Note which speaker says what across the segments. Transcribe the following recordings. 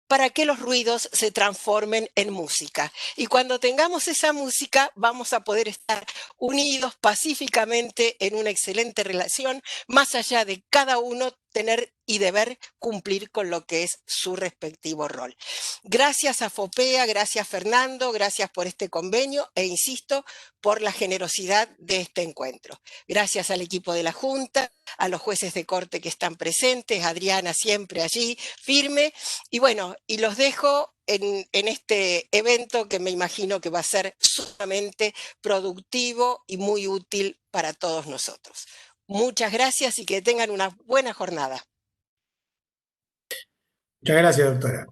Speaker 1: para que los ruidos se transformen en música. Y cuando tengamos esa música, vamos a poder estar unidos pacíficamente en una excelente relación, más allá de cada uno tener y deber cumplir con lo que es su respectivo rol. Gracias a FOPEA, gracias Fernando, gracias por este convenio e insisto, por la generosidad de este encuentro. Gracias al equipo de la Junta, a los jueces de corte que están presentes, Adriana siempre allí, firme, y bueno, y los dejo en este evento que me imagino que va a ser sumamente productivo y muy útil para todos nosotros. Muchas gracias y que tengan una buena jornada.
Speaker 2: Muchas gracias, doctora.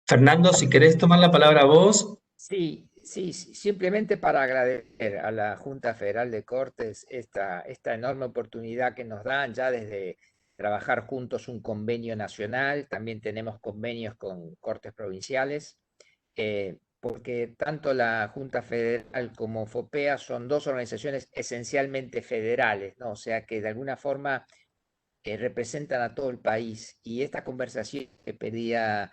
Speaker 3: Fernando, si querés tomar la palabra vos.
Speaker 4: Sí, simplemente para agradecer a la Junta Federal de Cortes esta enorme oportunidad que nos dan ya desde trabajar juntos un convenio nacional, también tenemos convenios con cortes provinciales, porque tanto la Junta Federal como FOPEA son dos organizaciones esencialmente federales, ¿no? O sea que de alguna forma representan a todo el país, y esta conversación que pedía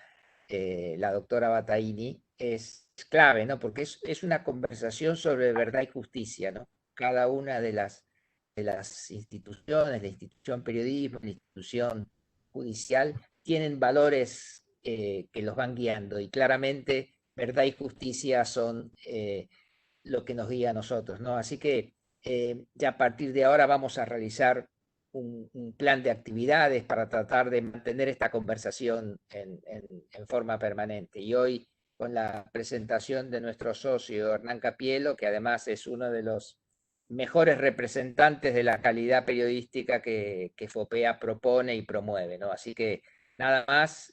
Speaker 4: la doctora Battaini es clave, ¿no? Porque es una conversación sobre verdad y justicia, ¿no? Cada una de las instituciones, la institución periodismo, la institución judicial, tienen valores que los van guiando, y claramente verdad y justicia son lo que nos guía a nosotros, ¿no? Así que ya a partir de ahora vamos a realizar un plan de actividades para tratar de mantener esta conversación en forma permanente. Y hoy, con la presentación de nuestro socio Hernán Capielo, que además es uno de los mejores representantes de la calidad periodística que FOPEA propone y promueve, ¿no? Así que nada más,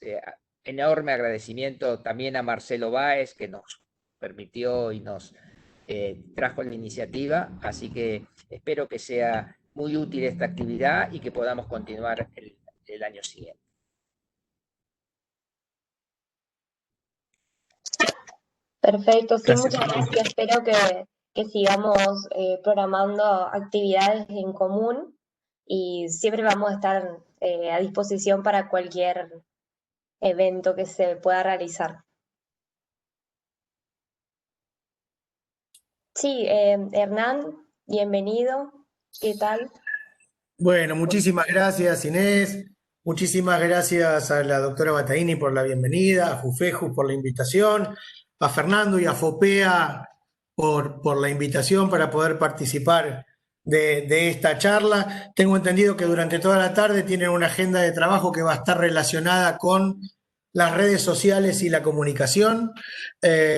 Speaker 4: enorme agradecimiento también a Marcelo Báez, que nos permitió y nos trajo la iniciativa, así que espero que sea muy útil esta actividad y que podamos continuar el año siguiente.
Speaker 5: Perfecto, sí, muchas gracias. Espero que sigamos programando actividades en común y siempre vamos a estar a disposición para cualquier evento que se pueda realizar. Sí, Hernán, bienvenido. ¿Qué tal?
Speaker 2: Bueno, muchísimas gracias, Inés. Muchísimas gracias a la doctora Battaini por la bienvenida, a Jufeju por la invitación, a Fernando y a FOPEA por la invitación para poder participar de esta charla. Tengo entendido que durante toda la tarde tienen una agenda de trabajo que va a estar relacionada con las redes sociales y la comunicación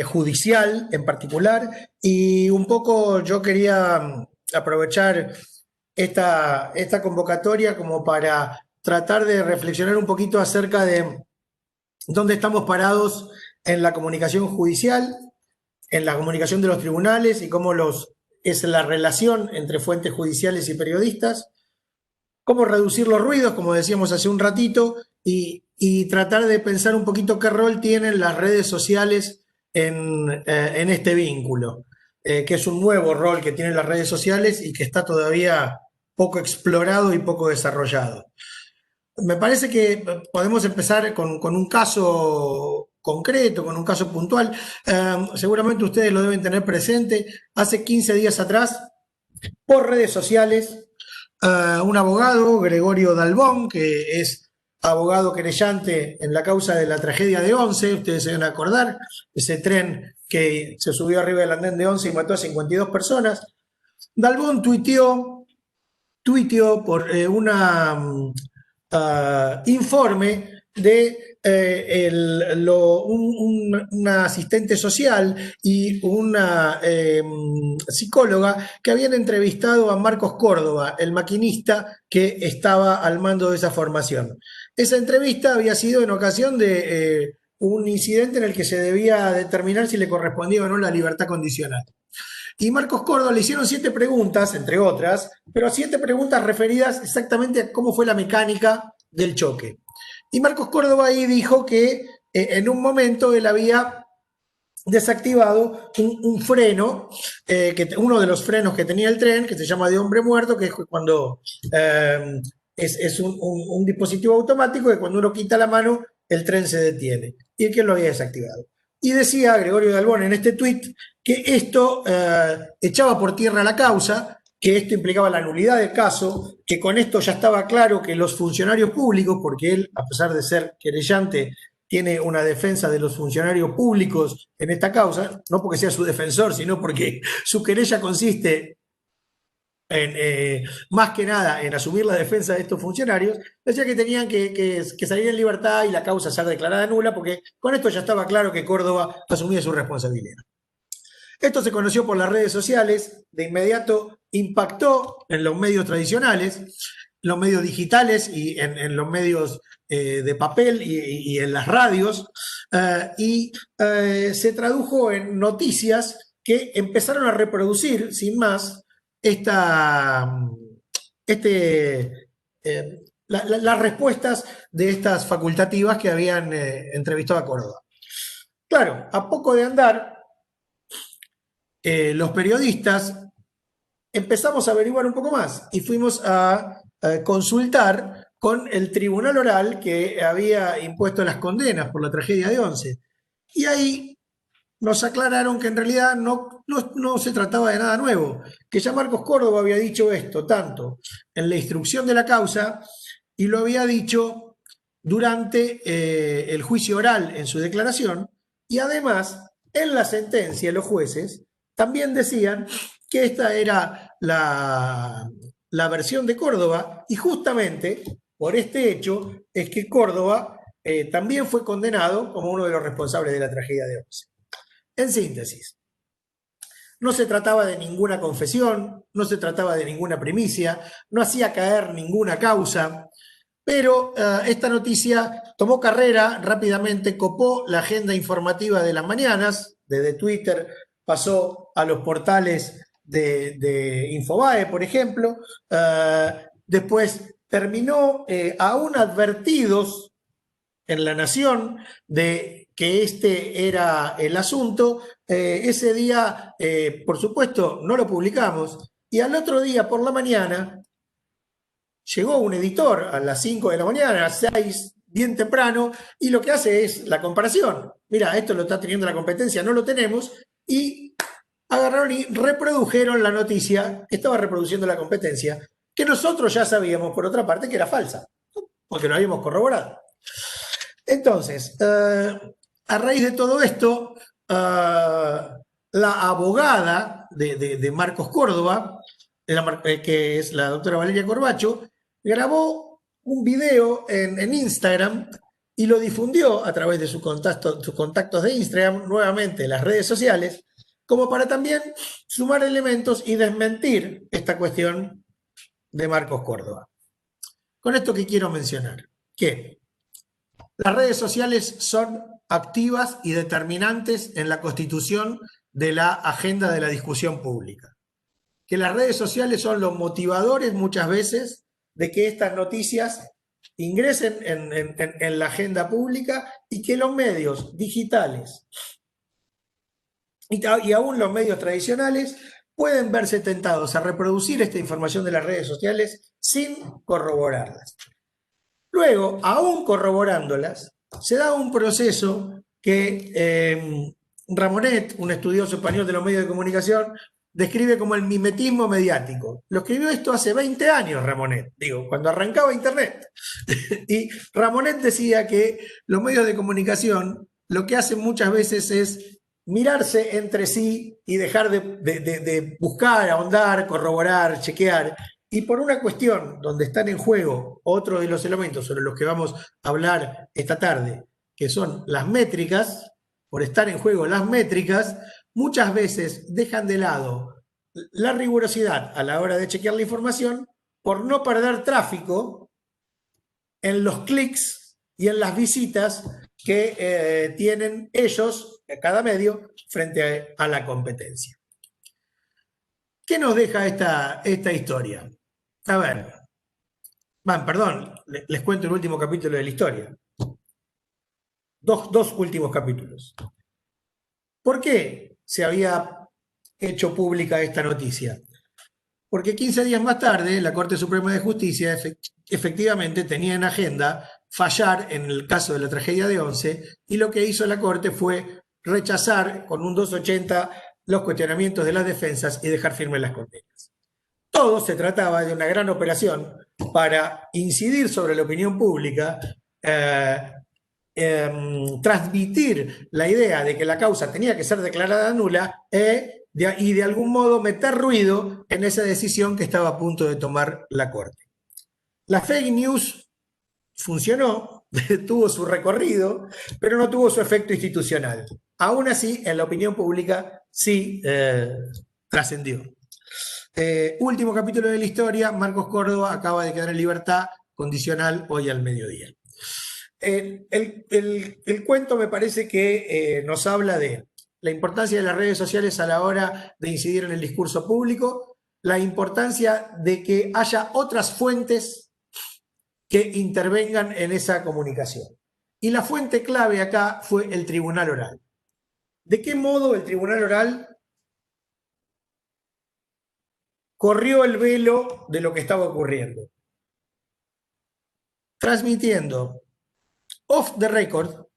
Speaker 2: judicial en particular. Y un poco yo quería aprovechar esta convocatoria como para tratar de reflexionar un poquito acerca de dónde estamos parados en la comunicación judicial, en la comunicación de los tribunales y cómo es la relación entre fuentes judiciales y periodistas, cómo reducir los ruidos, como decíamos hace un ratito, y tratar de pensar un poquito qué rol tienen las redes sociales en este vínculo, que es un nuevo rol que tienen las redes sociales y que está todavía poco explorado y poco desarrollado. Me parece que podemos empezar con un caso concreto, con un caso puntual. Seguramente ustedes lo deben tener presente. Hace 15 días atrás, por redes sociales, un abogado, Gregorio Dalbón, que es abogado querellante en la causa de la tragedia de Once, ustedes se van a acordar, ese tren que se subió arriba del andén de Once y mató a 52 personas. Dalbón tuiteó por un informe de una asistente social y una psicóloga que habían entrevistado a Marcos Córdoba, el maquinista que estaba al mando de esa formación. Esa entrevista había sido en ocasión de un incidente en el que se debía determinar si le correspondía o no la libertad condicional. Y Marcos Córdoba le hicieron 7 preguntas, entre otras, pero 7 preguntas referidas exactamente a cómo fue la mecánica del choque. Y Marcos Córdoba ahí dijo que en un momento él había desactivado un freno, uno de los frenos que tenía el tren, que se llama de hombre muerto, que es cuando es un dispositivo automático que cuando uno quita la mano, el tren se detiene. Y que lo había desactivado. Y decía Gregorio de Albón en este tuit que esto echaba por tierra la causa, que esto implicaba la nulidad del caso, que con esto ya estaba claro que los funcionarios públicos, porque él, a pesar de ser querellante, tiene una defensa de los funcionarios públicos en esta causa, no porque sea su defensor, sino porque su querella consiste en, más que nada en asumir la defensa de estos funcionarios, decía que tenían que salir en libertad y la causa ser declarada nula, porque con esto ya estaba claro que Córdoba asumía su responsabilidad. Esto se conoció por las redes sociales, de inmediato impactó en los medios tradicionales, los medios digitales y en los medios de papel y en las radios, se tradujo en noticias que empezaron a reproducir, sin más, las respuestas de estas facultativas que habían entrevistado a Córdoba. Claro, a poco de andar, los periodistas empezamos a averiguar un poco más y fuimos a consultar con el tribunal oral que había impuesto las condenas por la tragedia de Once. Y ahí nos aclararon que en realidad no se trataba de nada nuevo, que ya Marcos Córdoba había dicho esto tanto en la instrucción de la causa y lo había dicho durante el juicio oral en su declaración, y además en la sentencia los jueces también decían que esta era la versión de Córdoba, y justamente por este hecho es que Córdoba también fue condenado como uno de los responsables de la tragedia de Once. En síntesis, no se trataba de ninguna confesión, no se trataba de ninguna primicia, no hacía caer ninguna causa, pero esta noticia tomó carrera rápidamente, copó la agenda informativa de las mañanas, desde Twitter pasó a los portales de Infobae, por ejemplo, después terminó aún advertidos en La Nación de que este era el asunto. Ese día, por supuesto, no lo publicamos, y al otro día por la mañana llegó un editor a las 5 de la mañana, a las 6, bien temprano, y lo que hace es la comparación. Mira, esto lo está teniendo la competencia, no lo tenemos, y agarraron y reprodujeron la noticia que estaba reproduciendo la competencia, que nosotros ya sabíamos, por otra parte, que era falsa, porque lo habíamos corroborado. Entonces, a raíz de todo esto, la abogada de Marcos Córdoba, que es la doctora Valeria Corbacho, grabó un video en Instagram y lo difundió a través de sus contactos de Instagram, nuevamente las redes sociales, como para también sumar elementos y desmentir esta cuestión de Marcos Córdoba. Con esto que quiero mencionar, que las redes sociales son activas y determinantes en la constitución de la agenda de la discusión pública. Que las redes sociales son los motivadores muchas veces de que estas noticias ingresen en la agenda pública, y que los medios digitales y aún los medios tradicionales pueden verse tentados a reproducir esta información de las redes sociales sin corroborarlas. Luego, aún corroborándolas, se da un proceso que Ramonet, un estudioso español de los medios de comunicación, describe como el mimetismo mediático. Lo escribió esto hace 20 años Ramonet, cuando arrancaba Internet. Y Ramonet decía que los medios de comunicación lo que hacen muchas veces es mirarse entre sí y dejar de buscar, ahondar, corroborar, chequear. Y por una cuestión donde están en juego otros de los elementos sobre los que vamos a hablar esta tarde, que son las métricas, por estar en juego las métricas, muchas veces dejan de lado la rigurosidad a la hora de chequear la información por no perder tráfico en los clics y en las visitas que tienen ellos, cada medio, frente a la competencia. ¿Qué nos deja esta historia? A ver, perdón, les cuento el último capítulo de la historia. Dos últimos capítulos. ¿Por qué se había hecho pública esta noticia? Porque 15 días más tarde la Corte Suprema de Justicia efectivamente tenía en agenda fallar en el caso de la tragedia de Once, y lo que hizo la Corte fue rechazar con un 280 los cuestionamientos de las defensas y dejar firmes las condenas. Todo se trataba de una gran operación para incidir sobre la opinión pública, transmitir la idea de que la causa tenía que ser declarada nula y de algún modo meter ruido en esa decisión que estaba a punto de tomar la Corte. La fake news funcionó, tuvo su recorrido, pero no tuvo su efecto institucional. Aún así, en la opinión pública sí trascendió. Último capítulo de la historia, Marcos Córdoba acaba de quedar en libertad condicional hoy al mediodía. El cuento me parece que nos habla de la importancia de las redes sociales a la hora de incidir en el discurso público, la importancia de que haya otras fuentes que intervengan en esa comunicación. Y la fuente clave acá fue el tribunal oral. ¿De qué modo el tribunal oral corrió el velo de lo que estaba ocurriendo? Transmitiendo off the record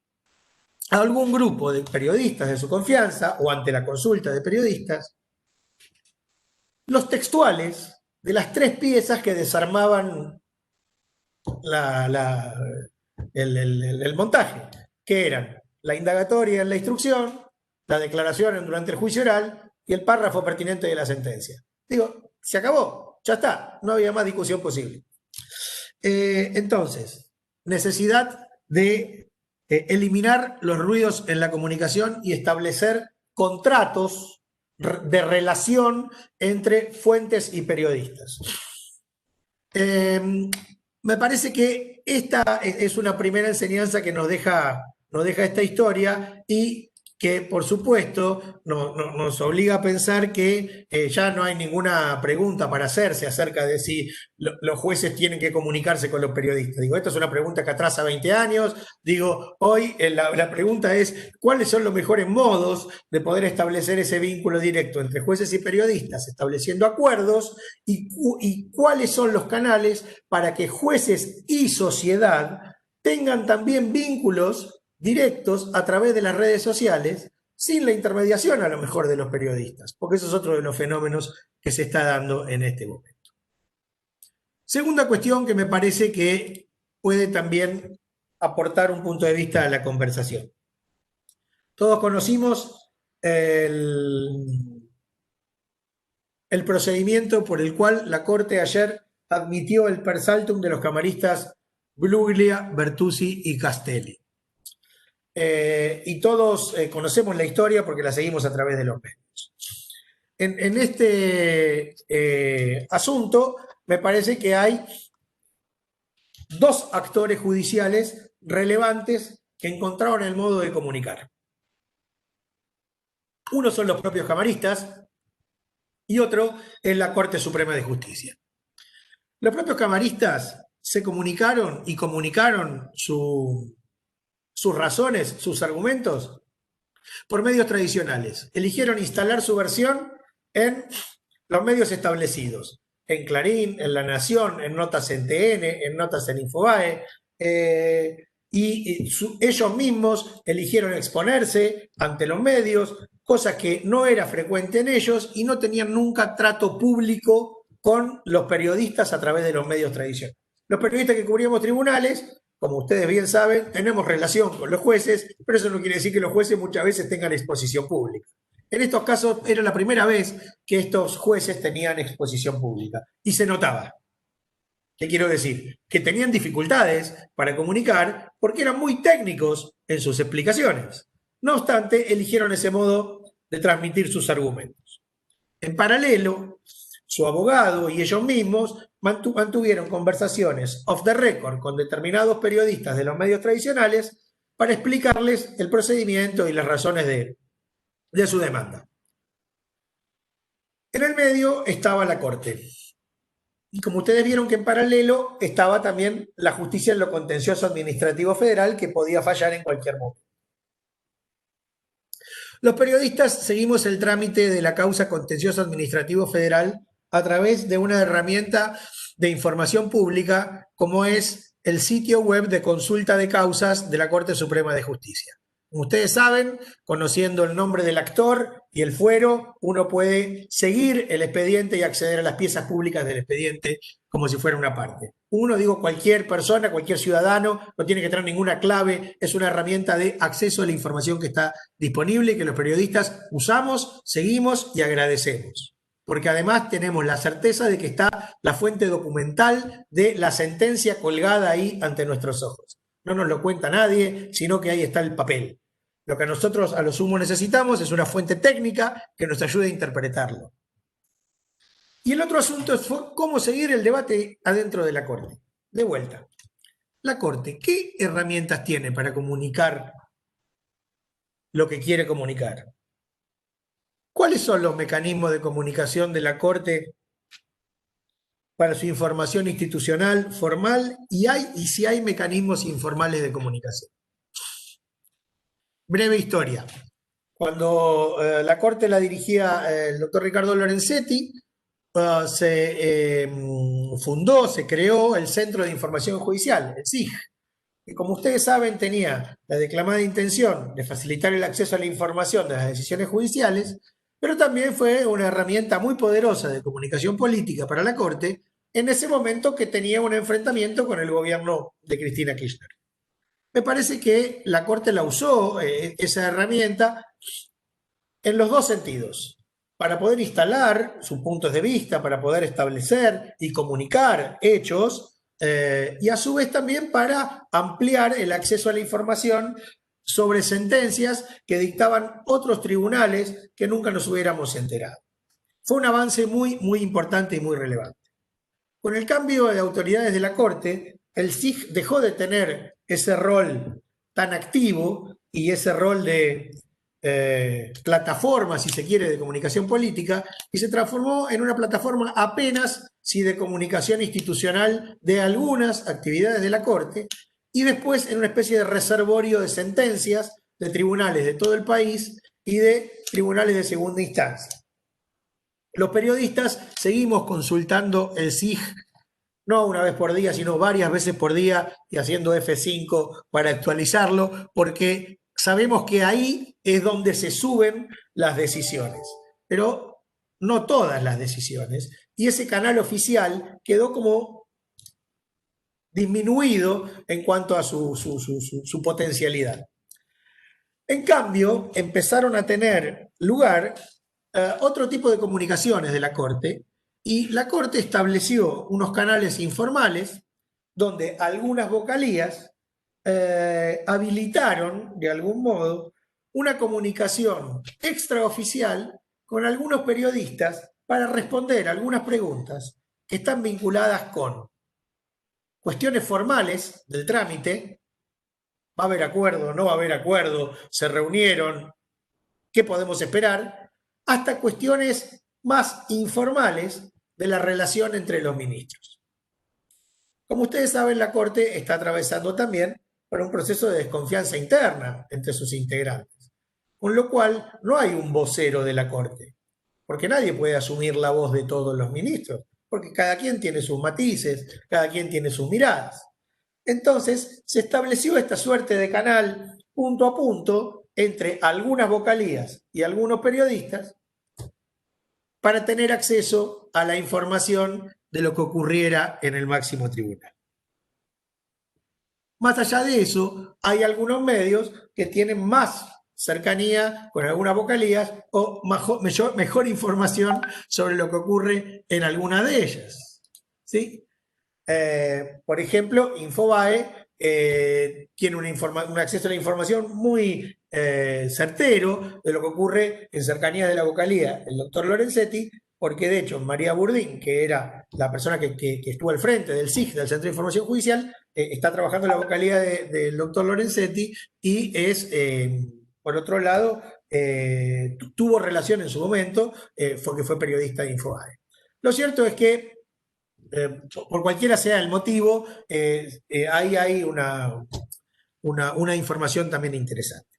Speaker 2: a algún grupo de periodistas de su confianza o ante la consulta de periodistas los textuales de las 3 piezas que desarmaban el montaje, que eran la indagatoria en la instrucción, la declaración durante el juicio oral y el párrafo pertinente de la sentencia. Digo, se acabó, ya está, no había más discusión posible. Entonces, necesidad de eliminar los ruidos en la comunicación y establecer contratos de relación entre fuentes y periodistas. Me parece que esta es una primera enseñanza que nos deja esta historia y que, por supuesto, nos obliga a pensar que ya no hay ninguna pregunta para hacerse acerca de si los jueces tienen que comunicarse con los periodistas. Digo, esto es una pregunta que atrasa 20 años. Digo, hoy la pregunta es, ¿cuáles son los mejores modos de poder establecer ese vínculo directo entre jueces y periodistas, estableciendo acuerdos, y cuáles son los canales para que jueces y sociedad tengan también vínculos directos a través de las redes sociales, sin la intermediación a lo mejor de los periodistas, porque eso es otro de los fenómenos que se está dando en este momento. Segunda cuestión que me parece que puede también aportar un punto de vista a la conversación. Todos conocimos el procedimiento por el cual la Corte ayer admitió el per saltum de los camaristas Bruglia, Bertuzzi y Castelli. Y todos conocemos la historia porque la seguimos a través de los medios. En este asunto me parece que hay 2 actores judiciales relevantes que encontraron el modo de comunicar. Uno son los propios camaristas y otro es la Corte Suprema de Justicia. Los propios camaristas se comunicaron y comunicaron sus razones, sus argumentos, por medios tradicionales. Eligieron instalar su versión en los medios establecidos, en Clarín, en La Nación, en notas en TN, en notas en Infobae, ellos mismos eligieron exponerse ante los medios, cosa que no era frecuente en ellos, y no tenían nunca trato público con los periodistas a través de los medios tradicionales. Los periodistas que cubríamos tribunales, como ustedes bien saben, tenemos relación con los jueces, pero eso no quiere decir que los jueces muchas veces tengan exposición pública. En estos casos era la primera vez que estos jueces tenían exposición pública y se notaba. ¿Qué quiero decir? Que tenían dificultades para comunicar porque eran muy técnicos en sus explicaciones. No obstante, eligieron ese modo de transmitir sus argumentos. En paralelo, su abogado y ellos mismos mantuvieron conversaciones off the record con determinados periodistas de los medios tradicionales para explicarles el procedimiento y las razones de su demanda. En el medio estaba la Corte. Y como ustedes vieron que en paralelo estaba también la justicia en lo contencioso administrativo federal, que podía fallar en cualquier momento. Los periodistas seguimos el trámite de la causa contencioso administrativo federal a través de una herramienta de información pública como es el sitio web de consulta de causas de la Corte Suprema de Justicia. Como ustedes saben, conociendo el nombre del actor y el fuero, uno puede seguir el expediente y acceder a las piezas públicas del expediente como si fuera una parte. Uno, digo, cualquier persona, cualquier ciudadano, no tiene que tener ninguna clave, es una herramienta de acceso a la información que está disponible y que los periodistas usamos, seguimos y agradecemos. Porque además tenemos la certeza de que está la fuente documental de la sentencia colgada ahí ante nuestros ojos. No nos lo cuenta nadie, sino que ahí está el papel. Lo que nosotros a lo sumo necesitamos es una fuente técnica que nos ayude a interpretarlo. Y el otro asunto es cómo seguir el debate adentro de la Corte. De vuelta, la Corte, ¿qué herramientas tiene para comunicar lo que quiere comunicar? ¿Cuáles son los mecanismos de comunicación de la Corte para su información institucional formal y si hay mecanismos informales de comunicación? Breve historia. Cuando la Corte la dirigía el doctor Ricardo Lorenzetti, se fundó, se creó el Centro de Información Judicial, el CIJ, que como ustedes saben tenía la declamada intención de facilitar el acceso a la información de las decisiones judiciales, pero también fue una herramienta muy poderosa de comunicación política para la Corte en ese momento que tenía un enfrentamiento con el gobierno de Cristina Kirchner. Me parece que la Corte la usó, esa herramienta, en los dos sentidos. Para poder instalar sus puntos de vista, para poder establecer y comunicar hechos, y a su vez también para ampliar el acceso a la información sobre sentencias que dictaban otros tribunales que nunca nos hubiéramos enterado. Fue un avance muy, muy importante y muy relevante. Con el cambio de autoridades de la Corte, el CIJ dejó de tener ese rol tan activo y ese rol de plataforma, si se quiere, de comunicación política, y se transformó en una plataforma apenas sí de comunicación institucional de algunas actividades de la Corte, y después en una especie de reservorio de sentencias de tribunales de todo el país y de tribunales de segunda instancia. Los periodistas seguimos consultando el CIJ, no una vez por día, sino varias veces por día y haciendo F5 para actualizarlo, porque sabemos que ahí es donde se suben las decisiones, pero no todas las decisiones. Y ese canal oficial quedó como disminuido en cuanto a su potencialidad. En cambio, empezaron a tener lugar otro tipo de comunicaciones de la Corte, y la Corte estableció unos canales informales donde algunas vocalías habilitaron, de algún modo, una comunicación extraoficial con algunos periodistas para responder algunas preguntas que están vinculadas con cuestiones formales del trámite. ¿Va a haber acuerdo? ¿No va a haber acuerdo? ¿Se reunieron? ¿Qué podemos esperar? Hasta cuestiones más informales de la relación entre los ministros. Como ustedes saben, la Corte está atravesando también por un proceso de desconfianza interna entre sus integrantes, con lo cual no hay un vocero de la Corte, porque nadie puede asumir la voz de todos los ministros, porque cada quien tiene sus matices, cada quien tiene sus miradas. Entonces se estableció esta suerte de canal punto a punto entre algunas vocalías y algunos periodistas para tener acceso a la información de lo que ocurriera en el máximo tribunal. Más allá de eso, hay algunos medios que tienen más cercanía con algunas vocalías o mejor información sobre lo que ocurre en alguna de ellas, ¿sí? Por ejemplo, Infobae tiene un acceso a la información muy certero de lo que ocurre en cercanía de la vocalía el doctor Lorenzetti, porque de hecho María Burdín, que era la persona que estuvo al frente del CIJ, del Centro de Información Judicial, está trabajando en la vocalía del doctor Lorenzetti y es, por otro lado, tuvo relación en su momento, porque fue periodista de Infobae. Lo cierto es que por cualquiera sea el motivo, ahí hay una información también interesante.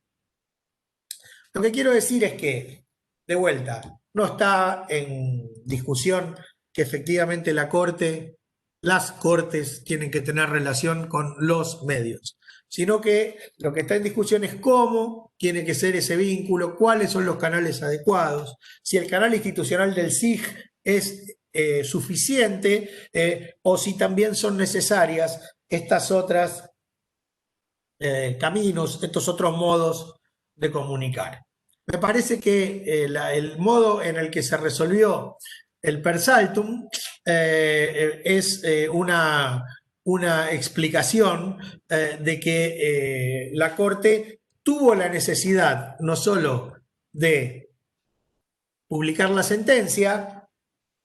Speaker 2: Lo que quiero decir es que, de vuelta, no está en discusión que efectivamente las cortes tienen que tener relación con los medios, sino que lo que está en discusión es cómo tiene que ser ese vínculo, cuáles son los canales adecuados, si el canal institucional del SIG es suficiente o si también son necesarias estas otras caminos, estos otros modos de comunicar. Me parece que el modo en el que se resolvió el per saltum es una explicación de que la Corte tuvo la necesidad no solo de publicar la sentencia,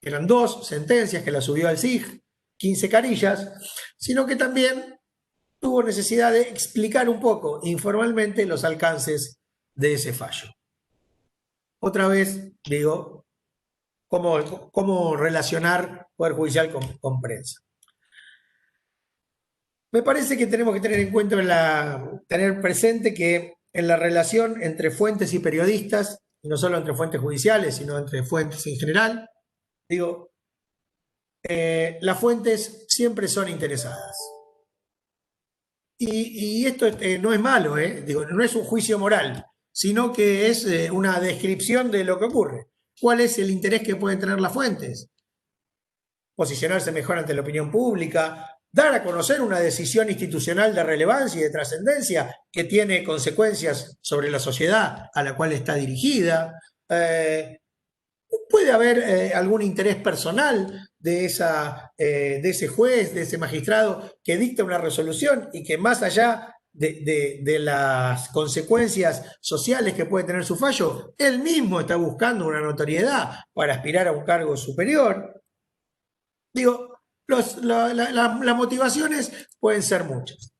Speaker 2: eran 2 sentencias que la subió al SIG, 15 carillas, sino que también tuvo necesidad de explicar un poco informalmente los alcances de ese fallo. Otra vez digo, cómo relacionar Poder Judicial con prensa. Me parece que tenemos que tener en cuenta, tener presente que en la relación entre fuentes y periodistas, y no solo entre fuentes judiciales, sino entre fuentes en general, digo, las fuentes siempre son interesadas. Y esto no es malo, digo, no es un juicio moral, sino que es una descripción de lo que ocurre. ¿Cuál es el interés que pueden tener las fuentes? Posicionarse mejor ante la opinión pública, dar a conocer una decisión institucional de relevancia y de trascendencia que tiene consecuencias sobre la sociedad a la cual está dirigida. Puede haber algún interés personal de ese juez, de ese magistrado que dicta una resolución y que más allá de las consecuencias sociales que puede tener su fallo, él mismo está buscando una notoriedad para aspirar a un cargo superior. Digo, las motivaciones pueden ser muchas.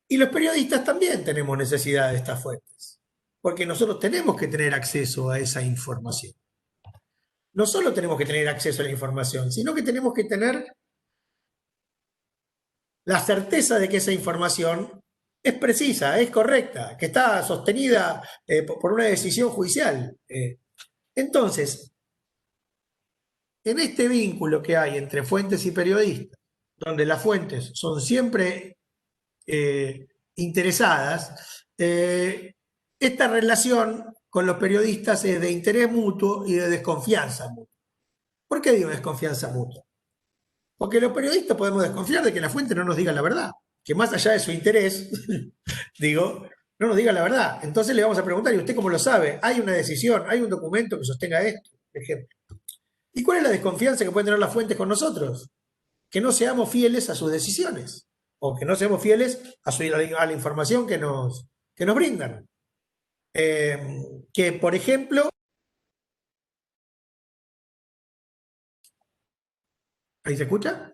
Speaker 2: Y los periodistas también tenemos necesidad de estas fuentes, porque nosotros tenemos que tener acceso a esa información. No solo tenemos que tener acceso a la información, sino que tenemos que tener la certeza de que esa información es precisa, es correcta, que está sostenida por una decisión judicial. Entonces, en este vínculo que hay entre fuentes y periodistas, donde las fuentes son siempre interesadas, esta relación con los periodistas es de interés mutuo y de desconfianza mutua. ¿Por qué digo desconfianza mutua? Porque los periodistas podemos desconfiar de que la fuente no nos diga la verdad, que más allá de su interés, digo, no nos diga la verdad. Entonces le vamos a preguntar, ¿y usted cómo lo sabe? ¿Hay una decisión, hay un documento que sostenga esto? Por ejemplo. ¿Y cuál es la desconfianza que pueden tener las fuentes con nosotros? Que no seamos fieles a sus decisiones, o que no seamos fieles a la información que nos brindan. Que, por ejemplo, ¿ahí se escucha?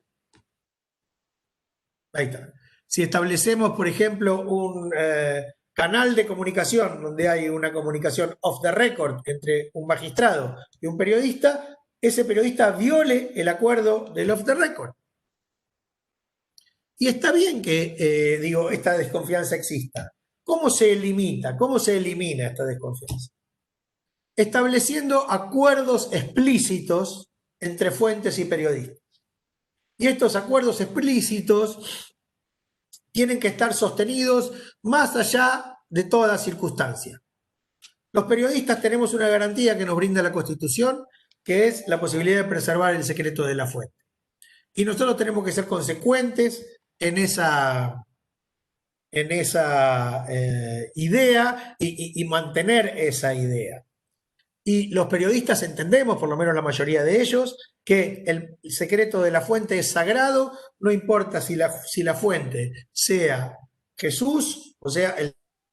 Speaker 2: Ahí está. Si establecemos, por ejemplo, un canal de comunicación donde hay una comunicación off the record entre un magistrado y un periodista, ese periodista viole el acuerdo del off the record. Y está bien que, digo, esta desconfianza exista. ¿Cómo se elimina? ¿Cómo se elimina esta desconfianza? Estableciendo acuerdos explícitos entre fuentes y periodistas. Y estos acuerdos explícitos tienen que estar sostenidos más allá de toda circunstancia. Los periodistas tenemos una garantía que nos brinda la Constitución, que es la posibilidad de preservar el secreto de la fuente. Y nosotros tenemos que ser consecuentes en esa idea y mantener esa idea. Y los periodistas entendemos, por lo menos la mayoría de ellos, que el secreto de la fuente es sagrado, no importa si la fuente sea Jesús, o sea,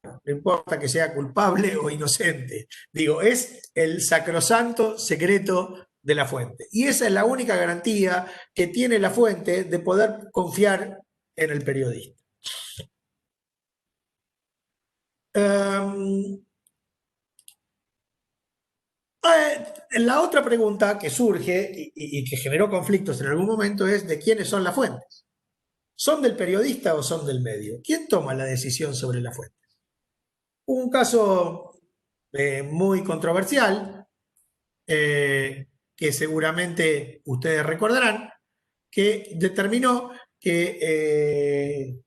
Speaker 2: no importa que sea culpable o inocente. Digo, es el sacrosanto secreto de la fuente. Y esa es la única garantía que tiene la fuente de poder confiar en el periodista. La otra pregunta que surge y que generó conflictos en algún momento es de quiénes son las fuentes. ¿Son del periodista o son del medio? ¿Quién toma la decisión sobre las fuentes? Un caso muy controversial, que seguramente ustedes recordarán, que determinó que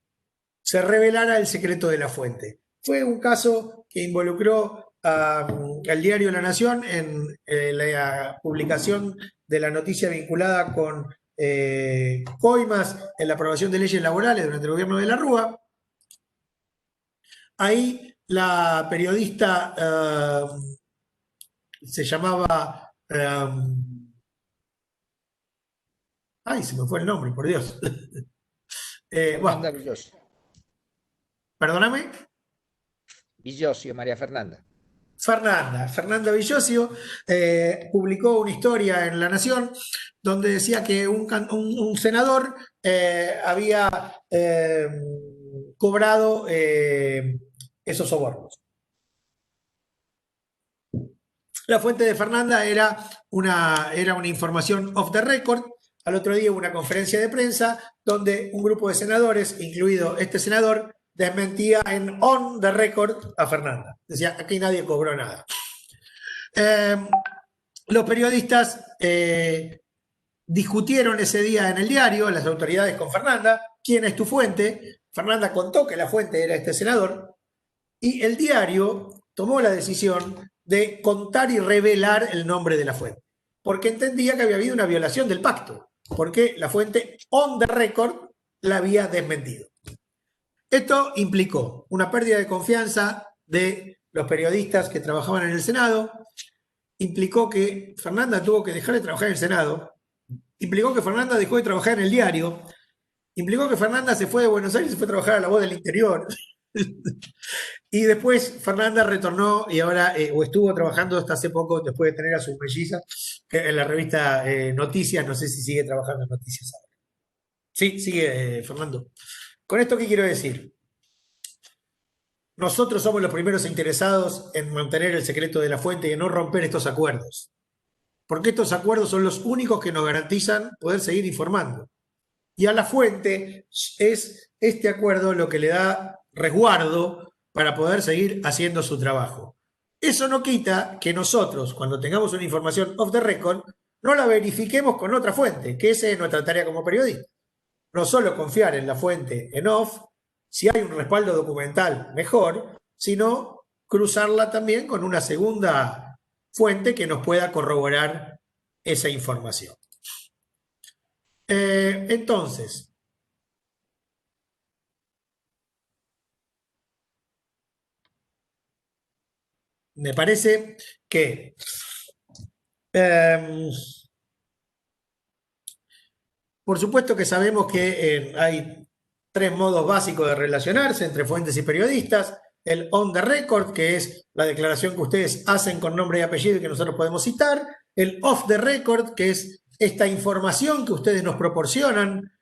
Speaker 2: se revelara el secreto de la fuente. Fue un caso que involucró al diario La Nación en la publicación de la noticia vinculada con coimas en la aprobación de leyes laborales durante el gobierno de la Rúa. Ahí la periodista se llamaba... ay, se me fue el nombre, por Dios.
Speaker 4: Fernanda
Speaker 2: Bueno,
Speaker 4: Villosio.
Speaker 2: perdóname.
Speaker 4: Villosio, María Fernanda.
Speaker 2: Fernanda Villosio publicó una historia en La Nación donde decía que un senador había cobrado esos sobornos. La fuente de Fernanda era una información off the record. Al otro día hubo una conferencia de prensa donde un grupo de senadores, incluido este senador, desmentía en on the record a Fernanda. Decía, aquí nadie cobró nada. Los periodistas discutieron ese día en el diario, las autoridades con Fernanda, ¿quién es tu fuente? Fernanda contó que la fuente era este senador y el diario tomó la decisión de contar y revelar el nombre de la fuente, porque entendía que había habido una violación del pacto, porque la fuente on the record la había desmentido. Esto implicó una pérdida de confianza de los periodistas que trabajaban en el Senado, implicó que Fernanda tuvo que dejar de trabajar en el Senado, implicó que Fernanda dejó de trabajar en el diario, implicó que Fernanda se fue de Buenos Aires y se fue a trabajar a La Voz del Interior. Y después Fernanda retornó y ahora, o estuvo trabajando hasta hace poco, después de tener a sus mellizas, en la revista Noticias, no sé si sigue trabajando en Noticias ahora. Sí, sigue, Fernando. ¿Con esto qué quiero decir? Nosotros somos los primeros interesados en mantener el secreto de la fuente y en no romper estos acuerdos. Porque estos acuerdos son los únicos que nos garantizan poder seguir informando. Y a la fuente es este acuerdo lo que le da resguardo para poder seguir haciendo su trabajo. Eso no quita que nosotros, cuando tengamos una información off the record, no la verifiquemos con otra fuente, que esa es nuestra tarea como periodistas. No solo confiar en la fuente en off, si hay un respaldo documental, mejor, sino cruzarla también con una segunda fuente que nos pueda corroborar esa información. Entonces, me parece que por supuesto que sabemos que hay tres modos básicos de relacionarse entre fuentes y periodistas. El on the record, que es la declaración que ustedes hacen con nombre y apellido y que nosotros podemos citar. El off the record, que es esta información que ustedes nos proporcionan,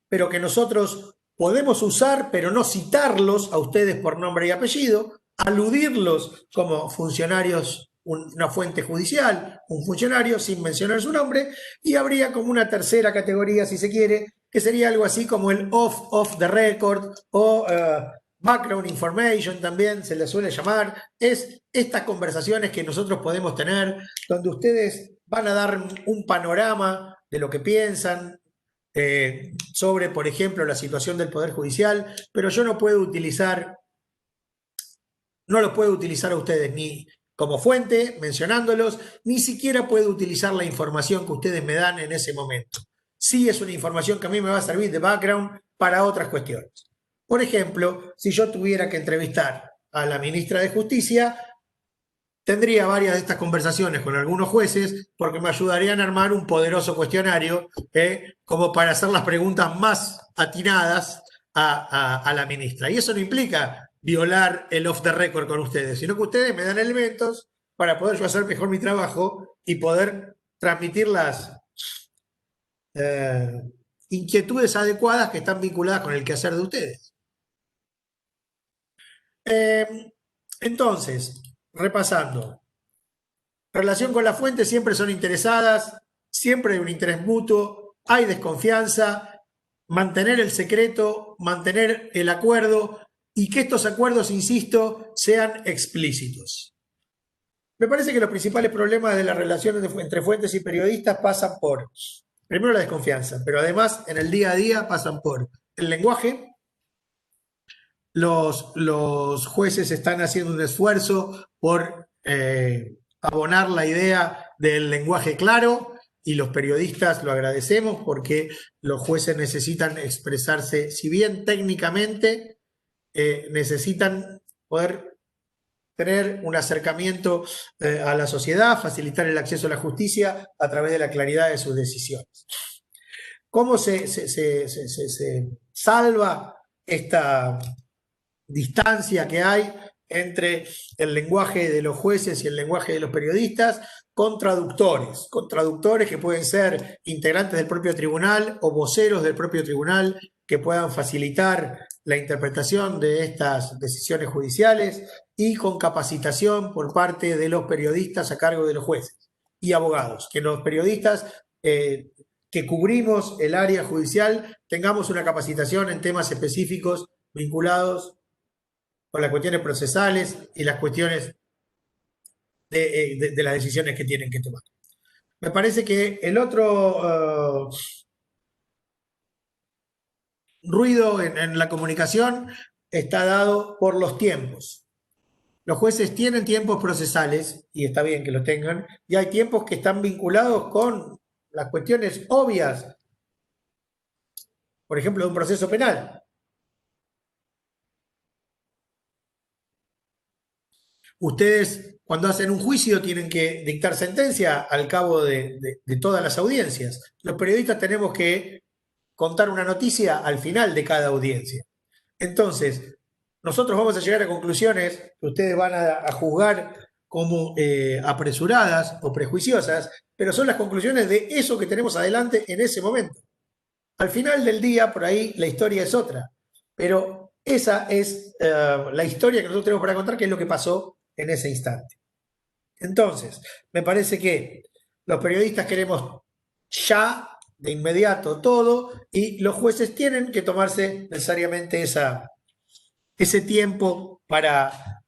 Speaker 2: pero que nosotros podemos usar, pero no citarlos a ustedes por nombre y apellido, aludirlos como funcionarios, una fuente judicial, un funcionario sin mencionar su nombre, y habría como una tercera categoría, si se quiere, que sería algo así como el off the record o background information también se le suele llamar. Es estas conversaciones que nosotros podemos tener donde ustedes van a dar un panorama de lo que piensan sobre, por ejemplo, la situación del Poder Judicial, pero yo no los puedo utilizar a ustedes ni como fuente, mencionándolos, ni siquiera puedo utilizar la información que ustedes me dan en ese momento. Sí es una información que a mí me va a servir de background para otras cuestiones. Por ejemplo, si yo tuviera que entrevistar a la ministra de Justicia, tendría varias de estas conversaciones con algunos jueces porque me ayudarían a armar un poderoso cuestionario como para hacer las preguntas más atinadas a la ministra. Y eso no implica violar el off the record con ustedes, sino que ustedes me dan elementos para poder yo hacer mejor mi trabajo y poder transmitir las inquietudes adecuadas que están vinculadas con el quehacer de ustedes. Entonces, repasando, relación con la fuente siempre son interesadas, siempre hay un interés mutuo, hay desconfianza, mantener el secreto, mantener el acuerdo y que estos acuerdos, insisto, sean explícitos. Me parece que los principales problemas de las relaciones entre fuentes y periodistas pasan por, primero, la desconfianza, pero además en el día a día pasan por el lenguaje. Los jueces están haciendo un esfuerzo por abonar la idea del lenguaje claro, y los periodistas lo agradecemos porque los jueces necesitan expresarse, si bien técnicamente, necesitan poder tener un acercamiento a la sociedad, facilitar el acceso a la justicia a través de la claridad de sus decisiones. ¿Cómo se salva esta distancia que hay entre el lenguaje de los jueces y el lenguaje de los periodistas? Con traductores que pueden ser integrantes del propio tribunal o voceros del propio tribunal que puedan facilitar la interpretación de estas decisiones judiciales, y con capacitación por parte de los periodistas a cargo de los jueces y abogados, que los periodistas que cubrimos el área judicial tengamos una capacitación en temas específicos vinculados con las cuestiones procesales y las cuestiones de las decisiones que tienen que tomar. Me parece que el otro ruido en la comunicación está dado por los tiempos. Los jueces tienen tiempos procesales, y está bien que lo tengan, y hay tiempos que están vinculados con las cuestiones obvias, por ejemplo, de un proceso penal. Ustedes, cuando hacen un juicio, tienen que dictar sentencia al cabo de todas las audiencias. Los periodistas tenemos que contar una noticia al final de cada audiencia. Entonces, nosotros vamos a llegar a conclusiones que ustedes van a juzgar como apresuradas o prejuiciosas, pero son las conclusiones de eso que tenemos adelante en ese momento. Al final del día, por ahí, la historia es otra, pero esa es la historia que nosotros tenemos para contar, que es lo que pasó en ese instante. Entonces, me parece que los periodistas queremos ya, de inmediato, todo, y los jueces tienen que tomarse necesariamente ese tiempo para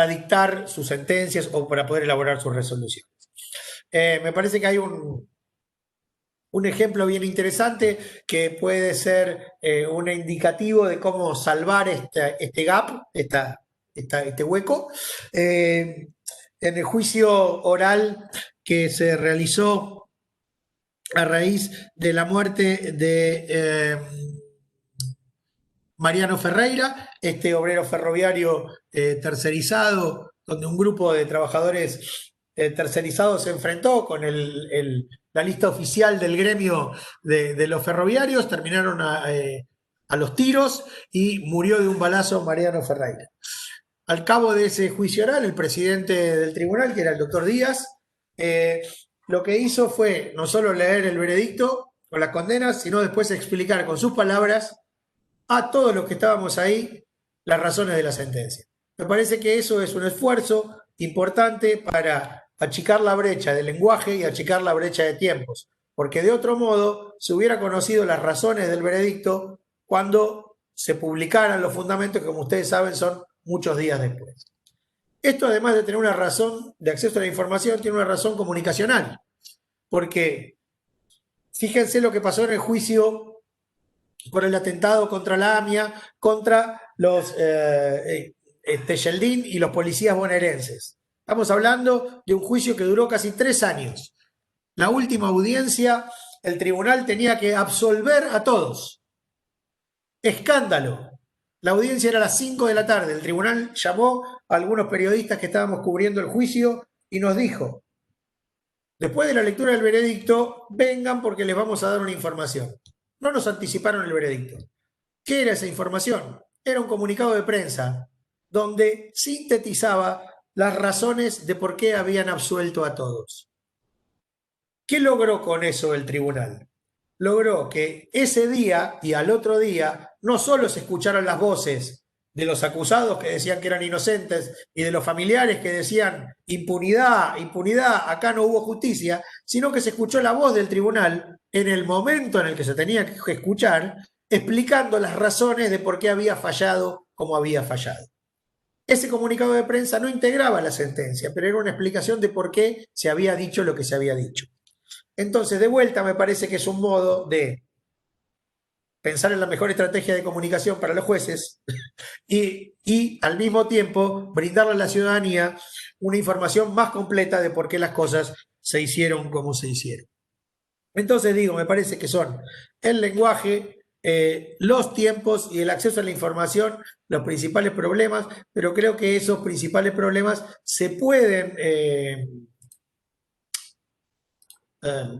Speaker 2: dictar sus sentencias o para poder elaborar sus resoluciones. Me parece que hay un ejemplo bien interesante que puede ser un indicativo de cómo salvar este gap, este hueco. En el juicio oral que se realizó a raíz de la muerte de Mariano Ferreira, este obrero ferroviario tercerizado, donde un grupo de trabajadores tercerizados se enfrentó con la lista oficial del gremio de los ferroviarios, terminaron a los tiros y murió de un balazo Mariano Ferreira. Al cabo de ese juicio oral, el presidente del tribunal, que era el doctor Díaz, lo que hizo fue no solo leer el veredicto con las condenas, sino después explicar con sus palabras a todos los que estábamos ahí las razones de la sentencia. Me parece que eso es un esfuerzo importante para achicar la brecha de lenguaje y achicar la brecha de tiempos, porque de otro modo se hubiera conocido las razones del veredicto cuando se publicaran los fundamentos, que como ustedes saben son muchos días después. Esto, además de tener una razón de acceso a la información, tiene una razón comunicacional, porque fíjense lo que pasó en el juicio por el atentado contra la AMIA, contra los Yeldin y los policías bonaerenses. Estamos hablando de un juicio que duró casi 3 años. La última audiencia, el tribunal tenía que absolver a todos. Escándalo. La audiencia era a las 5 de la tarde. El tribunal llamó a algunos periodistas que estábamos cubriendo el juicio y nos dijo: después de la lectura del veredicto, vengan porque les vamos a dar una información. No nos anticiparon el veredicto. ¿Qué era esa información? Era un comunicado de prensa donde sintetizaba las razones de por qué habían absuelto a todos. ¿Qué logró con eso el tribunal? Logró que ese día y al otro día no solo se escucharon las voces de los acusados que decían que eran inocentes y de los familiares que decían impunidad, impunidad, acá no hubo justicia, sino que se escuchó la voz del tribunal en el momento en el que se tenía que escuchar, explicando las razones de por qué había fallado como había fallado. ese comunicado de prensa no integraba la sentencia, pero era una explicación de por qué se había dicho lo que se había dicho. Entonces, de vuelta, me parece que es un modo de pensar en la mejor estrategia de comunicación para los jueces y al mismo tiempo brindarle a la ciudadanía una información más completa de por qué las cosas se hicieron como se hicieron. Entonces digo, me parece que son el lenguaje, los tiempos y el acceso a la información los principales problemas, pero creo que esos principales problemas se pueden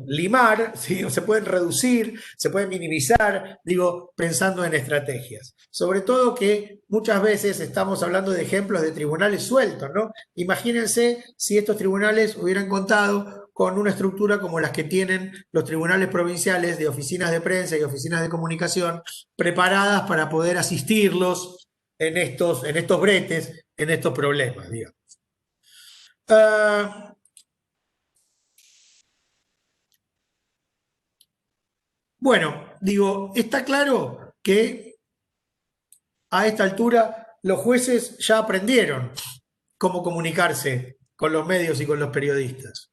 Speaker 2: limar, ¿sí? O se pueden reducir, se pueden minimizar, digo, pensando en estrategias. Sobre todo que muchas veces estamos hablando de ejemplos de tribunales sueltos, ¿no? Imagínense si estos tribunales hubieran contado con una estructura como las que tienen los tribunales provinciales de oficinas de prensa y oficinas de comunicación preparadas para poder asistirlos en estos bretes, en estos problemas, digamos. Bueno, digo, está claro que a esta altura los jueces ya aprendieron cómo comunicarse con los medios y con los periodistas.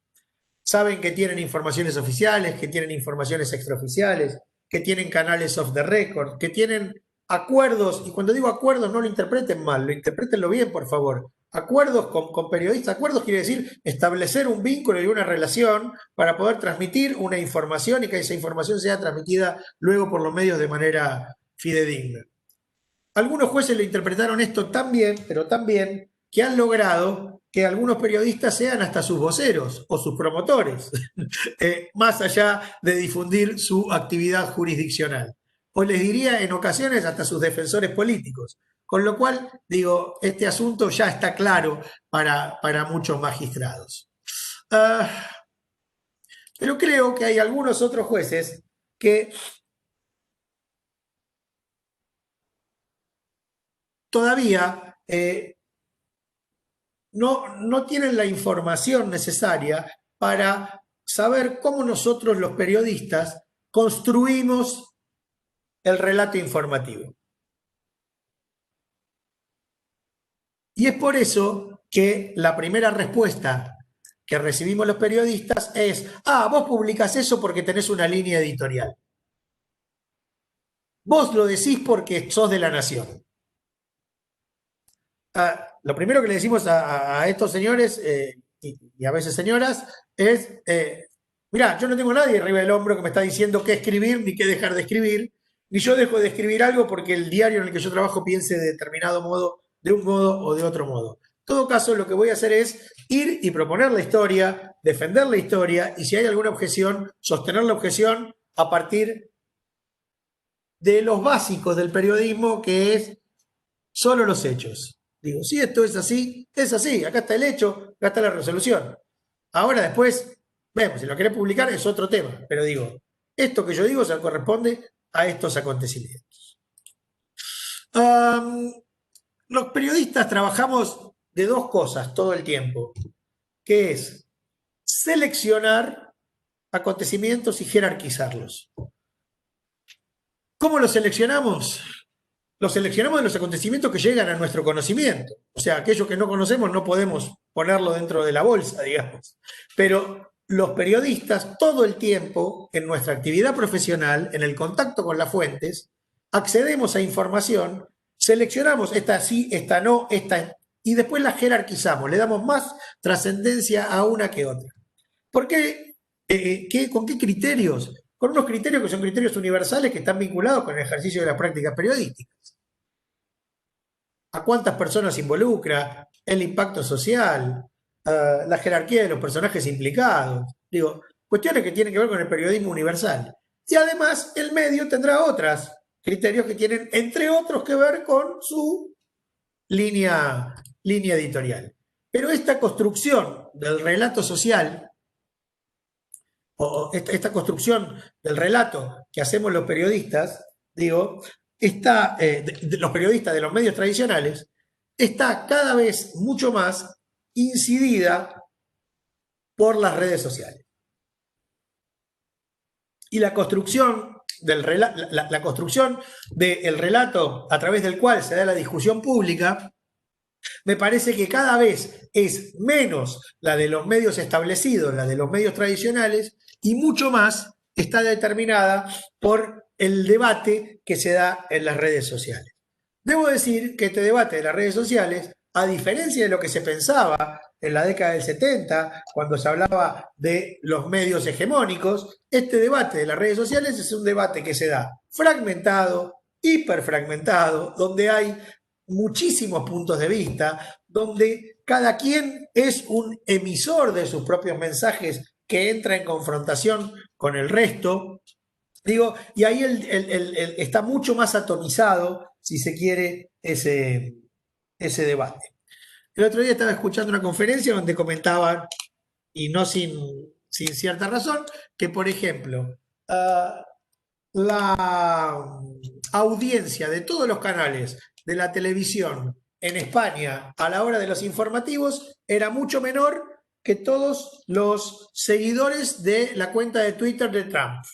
Speaker 2: Saben que tienen informaciones oficiales, que tienen informaciones extraoficiales, que tienen canales off the record, que tienen acuerdos, y cuando digo acuerdos no lo interpreten mal, lo interpretenlo bien, por favor. Acuerdos con periodistas, acuerdos quiere decir establecer un vínculo y una relación para poder transmitir una información y que esa información sea transmitida luego por los medios de manera fidedigna. Algunos jueces lo interpretaron esto tan bien, pero tan bien, que han logrado que algunos periodistas sean hasta sus voceros o sus promotores, más allá de difundir su actividad jurisdiccional. O les diría en ocasiones hasta sus defensores políticos. Con lo cual, digo, este asunto ya está claro para muchos magistrados. Pero creo que hay algunos otros jueces que todavía no tienen la información necesaria para saber cómo nosotros los periodistas construimos el relato informativo. Y es por eso que la primera respuesta que recibimos los periodistas es: vos publicás eso porque tenés una línea editorial. Vos lo decís porque sos de La Nación. Lo primero que le decimos a estos señores y a veces señoras es: mirá, yo no tengo nadie arriba del hombro que me está diciendo qué escribir ni qué dejar de escribir, ni yo dejo de escribir algo porque el diario en el que yo trabajo piense de determinado modo, de un modo o de otro modo. En todo caso, lo que voy a hacer es ir y proponer la historia, defender la historia, y si hay alguna objeción, sostener la objeción a partir de los básicos del periodismo, que es solo los hechos. Digo, si esto es así, acá está el hecho, acá está la resolución. Ahora después, vemos, si lo querés publicar es otro tema, pero digo, esto que yo digo se corresponde a estos acontecimientos. Los periodistas trabajamos de dos cosas todo el tiempo, que es seleccionar acontecimientos y jerarquizarlos. ¿Cómo los seleccionamos? Los seleccionamos de los acontecimientos que llegan a nuestro conocimiento. O sea, aquellos que no conocemos no podemos ponerlo dentro de la bolsa, digamos. Pero los periodistas todo el tiempo, en nuestra actividad profesional, en el contacto con las fuentes, accedemos a información, seleccionamos esta sí, esta no, esta, y después la jerarquizamos, le damos más trascendencia a una que otra. ¿Por qué? ¿Con qué criterios? Con unos criterios que son criterios universales que están vinculados con el ejercicio de las prácticas periodísticas. ¿A cuántas personas involucra? El impacto social, la jerarquía de los personajes implicados. Digo, cuestiones que tienen que ver con el periodismo universal. Y además el medio tendrá otros criterios que tienen, entre otros, que ver con su línea editorial. Pero esta construcción del relato social, o esta construcción del relato que hacemos los periodistas, digo, los periodistas de los medios tradicionales, está cada vez mucho más incidida por las redes sociales. Y la construcción del relato a través del cual se da la discusión pública Me parece que cada vez es menos la de los medios establecidos, la de los medios tradicionales, y mucho más está determinada por el debate que se da en las redes sociales. Debo decir que este debate de las redes sociales, a diferencia de lo que se pensaba en la década del 70, cuando se hablaba de los medios hegemónicos, este debate de las redes sociales es un debate que se da fragmentado, hiperfragmentado, donde hay muchísimos puntos de vista, donde cada quien es un emisor de sus propios mensajes que entra en confrontación con el resto. Digo, y ahí está mucho más atomizado, si se quiere, ese debate. El otro día estaba escuchando una conferencia donde comentaban, y no sin cierta razón, que por ejemplo, la audiencia de todos los canales de la televisión en España a la hora de los informativos era mucho menor que todos los seguidores de la cuenta de Twitter de Trump.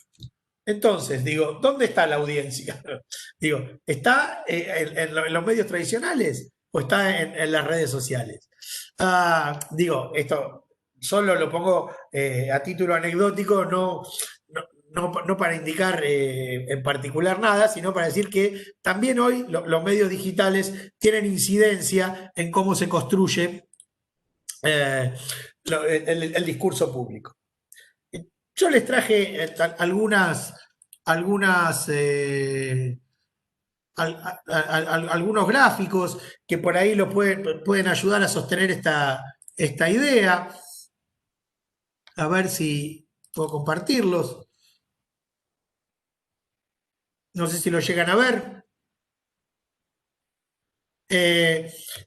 Speaker 2: Entonces, digo, ¿dónde está la audiencia? Digo, ¿está en los medios tradicionales o está en las redes sociales? Digo, esto solo lo pongo a título anecdótico, no para indicar en particular nada, sino para decir que también hoy los medios digitales tienen incidencia en cómo se construye el discurso público. Yo les traje algunos gráficos que por ahí pueden ayudar a sostener esta idea. A ver si puedo compartirlos. No sé si lo llegan a ver.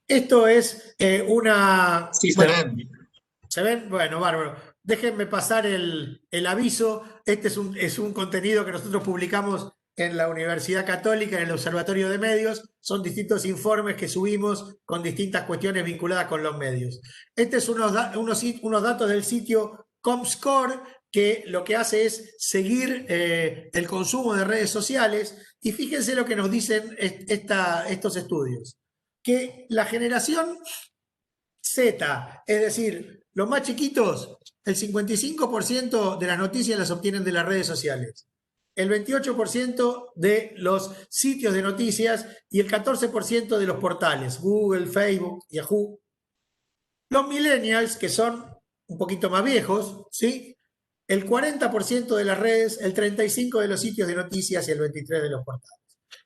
Speaker 2: Esto es una...
Speaker 3: Sí,
Speaker 2: bueno,
Speaker 3: se ven.
Speaker 2: ¿se ven? Bueno, bárbaro. Déjenme pasar el aviso. Este es un contenido que nosotros publicamos en la Universidad Católica, en el Observatorio de Medios. Son distintos informes que subimos con distintas cuestiones vinculadas con los medios. Este es unos datos del sitio Comscore, que lo que hace es seguir el consumo de redes sociales. Y fíjense lo que nos dicen estos estudios. Que la generación Z, es decir, los más chiquitos, el 55% de las noticias las obtienen de las redes sociales, el 28% de los sitios de noticias y el 14% de los portales, Google, Facebook, Yahoo. Los millennials, que son un poquito más viejos, ¿sí? El 40% de las redes, el 35% de los sitios de noticias y el 23% de los portales.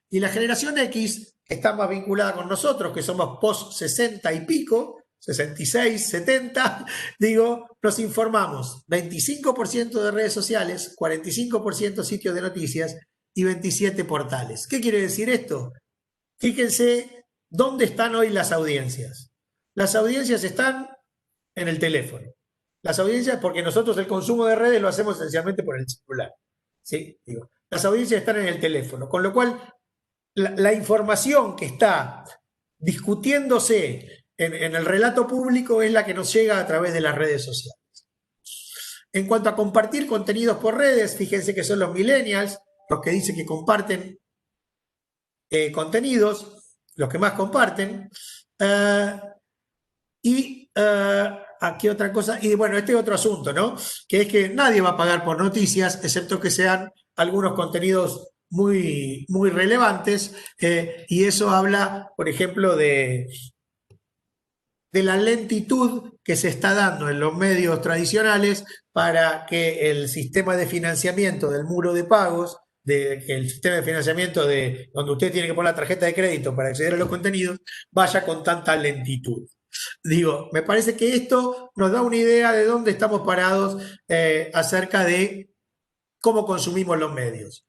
Speaker 2: Y la generación X, que está más vinculada con nosotros, que somos post 60 y pico, 66, 70, digo, nos informamos 25% de redes sociales, 45% sitios de noticias y 27 portales. ¿Qué quiere decir esto? Fíjense dónde están hoy las audiencias. Las audiencias están en el teléfono. Las audiencias, porque nosotros el consumo de redes lo hacemos esencialmente por el celular. ¿Sí? Digo, las audiencias están en el teléfono, con lo cual la información que está discutiéndose en el relato público es la que nos llega a través de las redes sociales. En cuanto a compartir contenidos por redes, fíjense que son los millennials los que dicen que comparten contenidos, los que más comparten. Aquí otra cosa, y bueno, este otro asunto, ¿no? Que es que nadie va a pagar por noticias, excepto que sean algunos contenidos muy, muy relevantes, y eso habla, por ejemplo, de la lentitud que se está dando en los medios tradicionales para que el sistema de financiamiento del muro de pagos, el sistema de financiamiento de donde usted tiene que poner la tarjeta de crédito para acceder a los contenidos, vaya con tanta lentitud. Digo, me parece que esto nos da una idea de dónde estamos parados acerca de cómo consumimos los medios.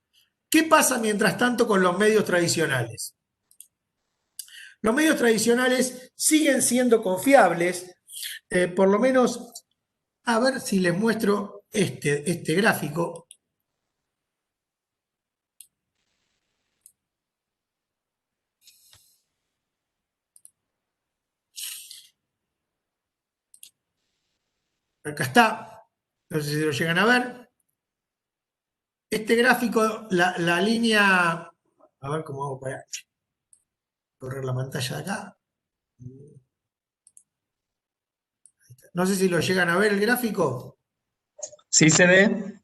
Speaker 2: ¿Qué pasa mientras tanto con los medios tradicionales? Los medios tradicionales siguen siendo confiables, por lo menos, a ver si les muestro este gráfico. Acá está, no sé si lo llegan a ver. Este gráfico, la línea, a ver cómo hago para correr la pantalla de acá. No sé si lo llegan a ver el gráfico.
Speaker 3: ¿Sí se ve?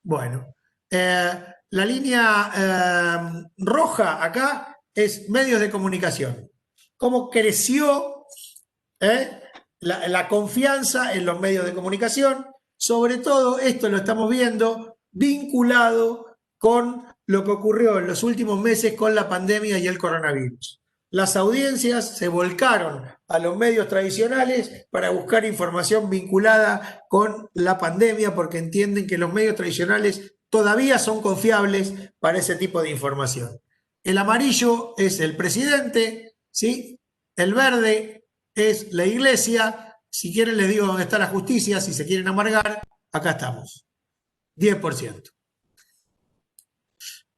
Speaker 2: Bueno, la línea roja acá es medios de comunicación. ¿Cómo creció la confianza en los medios de comunicación? Sobre todo esto lo estamos viendo vinculado con lo que ocurrió en los últimos meses con la pandemia y el coronavirus. Las audiencias se volcaron a los medios tradicionales para buscar información vinculada con la pandemia porque entienden que los medios tradicionales todavía son confiables para ese tipo de información. El amarillo es el presidente, ¿sí? El verde es la iglesia. Si quieren les digo dónde está la justicia, si se quieren amargar, acá estamos, 10%.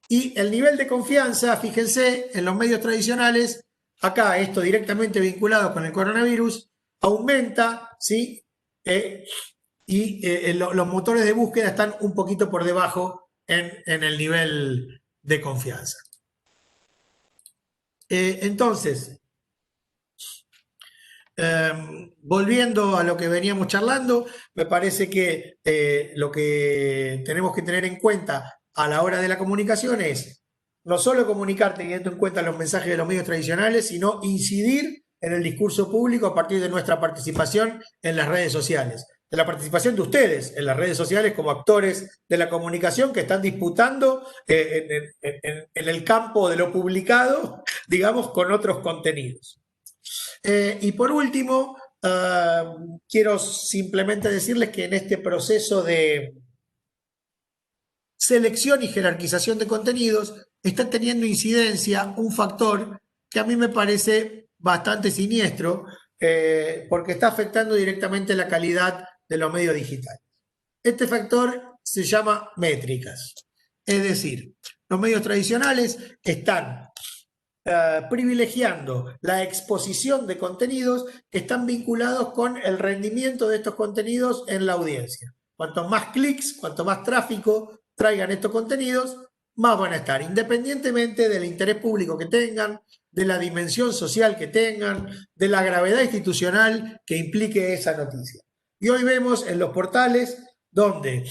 Speaker 2: Y el nivel de confianza, fíjense, en los medios tradicionales, acá esto directamente vinculado con el coronavirus, aumenta, ¿sí? Los motores de búsqueda están un poquito por debajo en el nivel de confianza. Entonces, volviendo a lo que veníamos charlando, me parece que lo que tenemos que tener en cuenta a la hora de la comunicación es no solo comunicar teniendo en cuenta los mensajes de los medios tradicionales, sino incidir en el discurso público a partir de nuestra participación en las redes sociales, de la participación de ustedes en las redes sociales como actores de la comunicación que están disputando en el campo de lo publicado, digamos, con otros contenidos. Y por último, quiero simplemente decirles que en este proceso de selección y jerarquización de contenidos está teniendo incidencia un factor que a mí me parece bastante siniestro porque está afectando directamente la calidad de los medios digitales. Este factor se llama métricas, es decir, los medios tradicionales están privilegiando la exposición de contenidos que están vinculados con el rendimiento de estos contenidos en la audiencia. Cuanto más clics, cuanto más tráfico traigan estos contenidos, más van a estar, independientemente del interés público que tengan, de la dimensión social que tengan, de la gravedad institucional que implique esa noticia. Y hoy vemos en los portales donde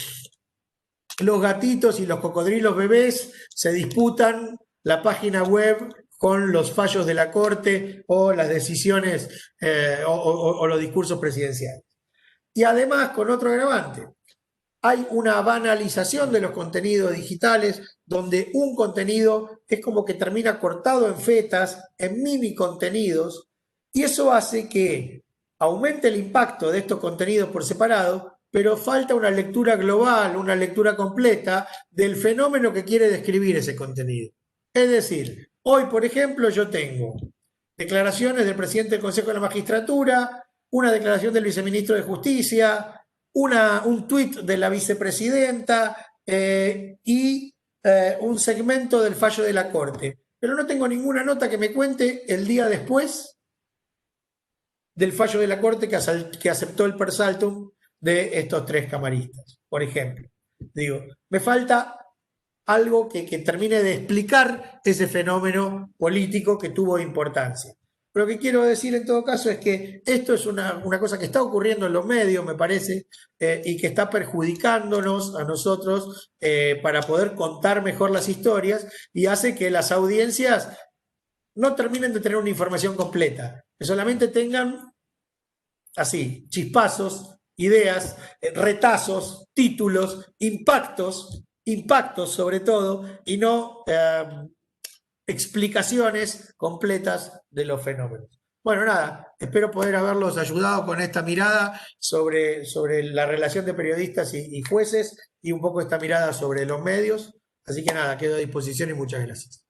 Speaker 2: los gatitos y los cocodrilos bebés se disputan la página web con los fallos de la Corte o las decisiones o los discursos presidenciales. Y además, con otro agravante, hay una banalización de los contenidos digitales donde un contenido es como que termina cortado en fetas, en mini contenidos, y eso hace que aumente el impacto de estos contenidos por separado, pero falta una lectura global, una lectura completa del fenómeno que quiere describir ese contenido. Es decir, hoy, por ejemplo, yo tengo declaraciones del presidente del Consejo de la Magistratura, una declaración del viceministro de Justicia, un tuit de la vicepresidenta y un segmento del fallo de la Corte. Pero no tengo ninguna nota que me cuente el día después del fallo de la Corte que aceptó el per saltum de estos 3 camaristas, por ejemplo. Digo, me falta algo que termine de explicar ese fenómeno político que tuvo importancia. Lo que quiero decir en todo caso es que esto es una cosa que está ocurriendo en los medios, me parece, y que está perjudicándonos a nosotros para poder contar mejor las historias y hace que las audiencias no terminen de tener una información completa, que solamente tengan así, chispazos, ideas, retazos, títulos, impactos sobre todo, y no explicaciones completas de los fenómenos. Bueno, nada, espero poder haberlos ayudado con esta mirada sobre la relación de periodistas y jueces y un poco esta mirada sobre los medios. Así que nada, quedo a disposición y muchas gracias.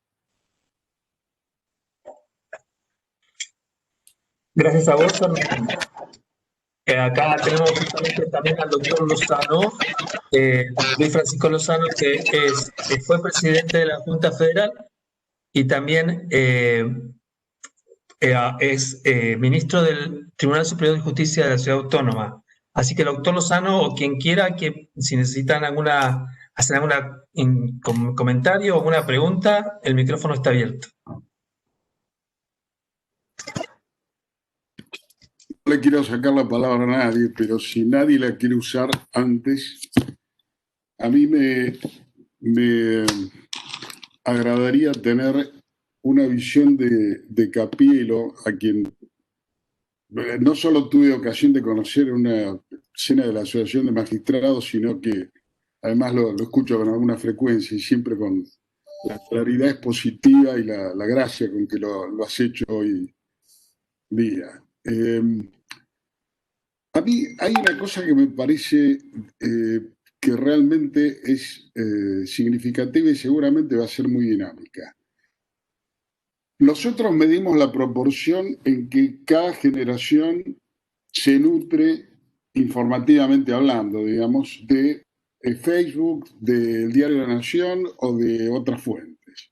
Speaker 3: Gracias a vos, Fernando. Acá tenemos justamente también al doctor Lozano, Luis Francisco Lozano, que fue presidente de la Junta Federal y también es ministro del Tribunal Superior de Justicia de la Ciudad Autónoma. Así que el doctor Lozano o quien quiera, que si necesitan hacer algún comentario o alguna pregunta, el micrófono está abierto.
Speaker 6: le quiero sacar la palabra a nadie, pero si nadie la quiere usar antes, a mí me agradaría tener una visión de Capielo, a quien no solo tuve ocasión de conocer en una cena de la Asociación de Magistrados, sino que además lo escucho con alguna frecuencia y siempre con la claridad expositiva y la gracia con que lo has hecho hoy día. A mí hay una cosa que me parece que realmente es significativa y seguramente va a ser muy dinámica. Nosotros medimos la proporción en que cada generación se nutre informativamente hablando, digamos, de Facebook, del Diario de la Nación o de otras fuentes.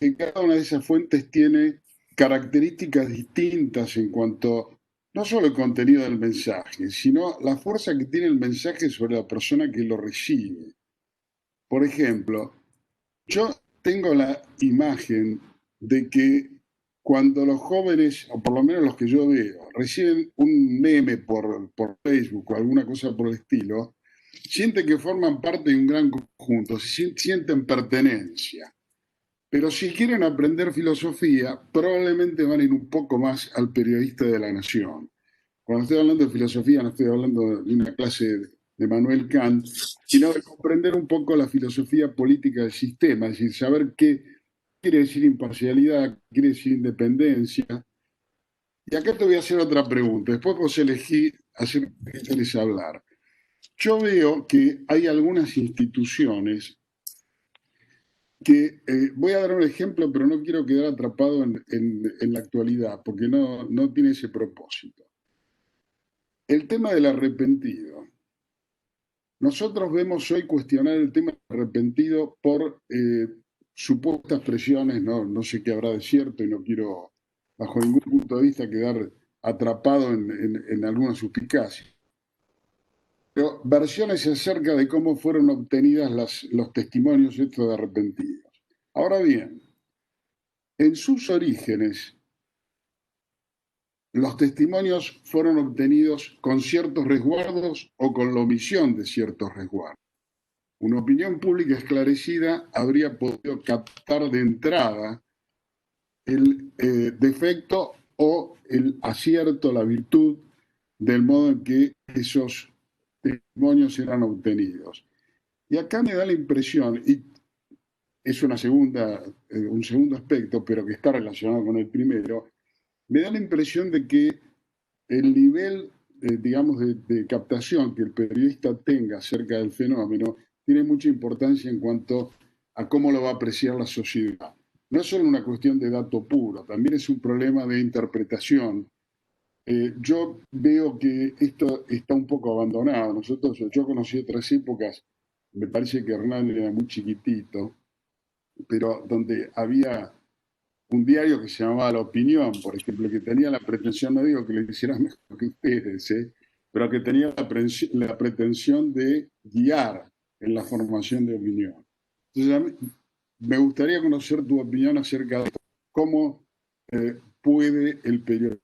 Speaker 6: Y cada una de esas fuentes tiene características distintas en cuanto no solo el contenido del mensaje, sino la fuerza que tiene el mensaje sobre la persona que lo recibe. Por ejemplo, yo tengo la imagen de que cuando los jóvenes, o por lo menos los que yo veo, reciben un meme por Facebook o alguna cosa por el estilo, sienten que forman parte de un gran conjunto, sienten pertenencia. Pero si quieren aprender filosofía, probablemente van a ir un poco más al periodista de La Nación. Cuando estoy hablando de filosofía, no estoy hablando de una clase de Manuel Kant, sino de comprender un poco la filosofía política del sistema, es decir, saber qué quiere decir imparcialidad, qué quiere decir independencia. Y acá te voy a hacer otra pregunta, después vos elegí hacer qué querés hablar. Yo veo que hay algunas instituciones que, voy a dar un ejemplo, pero no quiero quedar atrapado en la actualidad, porque no tiene ese propósito. El tema del arrepentido. Nosotros vemos hoy cuestionar el tema del arrepentido por supuestas presiones, no sé qué habrá de cierto y no quiero, bajo ningún punto de vista, quedar atrapado en alguna suspicacia. Pero versiones acerca de cómo fueron obtenidas los testimonios estos de arrepentidos. Ahora bien, en sus orígenes, los testimonios fueron obtenidos con ciertos resguardos o con la omisión de ciertos resguardos. Una opinión pública esclarecida habría podido captar de entrada el defecto o el acierto, la virtud del modo en que esos testimonios eran obtenidos. Y acá me da la impresión, y es un segundo aspecto, pero que está relacionado con el primero, me da la impresión de que el nivel, digamos, de captación que el periodista tenga acerca del fenómeno tiene mucha importancia en cuanto a cómo lo va a apreciar la sociedad. No es solo una cuestión de dato puro, también es un problema de interpretación. Yo veo que esto está un poco abandonado. Yo conocí otras épocas, me parece que Hernán era muy chiquitito, pero donde había un diario que se llamaba La Opinión, por ejemplo, que tenía la pretensión, no digo que lo hicieran mejor que ustedes, pero que tenía la pretensión de guiar en la formación de opinión. Entonces, me gustaría conocer tu opinión acerca de cómo puede el periodismo,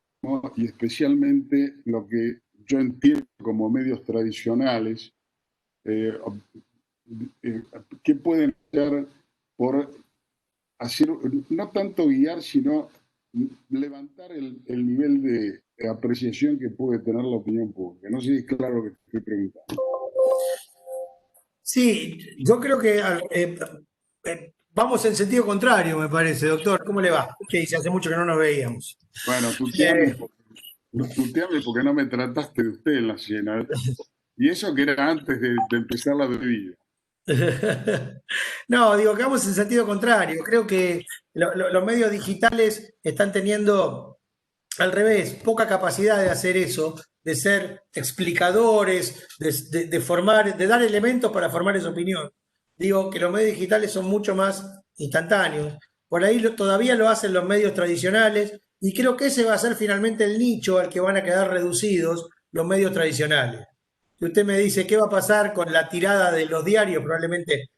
Speaker 6: y especialmente lo que yo entiendo como medios tradicionales, qué pueden hacer por hacer, no tanto guiar, sino levantar el nivel de apreciación que puede tener la opinión pública. No sé si es claro lo que te estoy preguntando.
Speaker 2: Sí, yo creo que vamos en sentido contrario, me parece, doctor. ¿Cómo le va? ¿Qué dice? Hace mucho que no nos veíamos.
Speaker 6: Bueno, tuteame porque no me trataste de usted en la cena. Y eso que era antes de empezar la bebida.
Speaker 2: No, digo que vamos en sentido contrario. Creo que los medios digitales están teniendo, al revés, poca capacidad de hacer eso, de ser explicadores, de formar, de dar elementos para formar esa opinión. Digo que los medios digitales son mucho más instantáneos. Por ahí todavía lo hacen los medios tradicionales y creo que ese va a ser finalmente el nicho al que van a quedar reducidos los medios tradicionales. Si usted me dice qué va a pasar con la tirada de los diarios, probablemente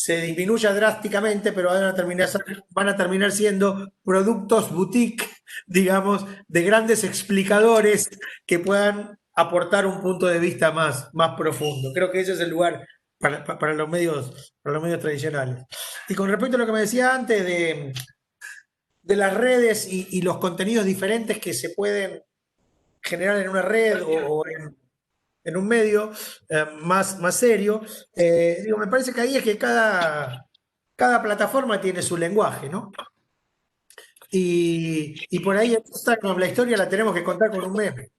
Speaker 2: se disminuya drásticamente, pero van a terminar siendo productos boutique, digamos, de grandes explicadores que puedan aportar un punto de vista más profundo. Creo que ese es el lugar para los medios tradicionales. Y con respecto a lo que me decía antes de las redes y los contenidos diferentes que se pueden generar en una red o en un medio más serio, digo, me parece que ahí es que cada plataforma tiene su lenguaje, ¿no? Y por ahí en Instagram la historia la tenemos que contar con un meme.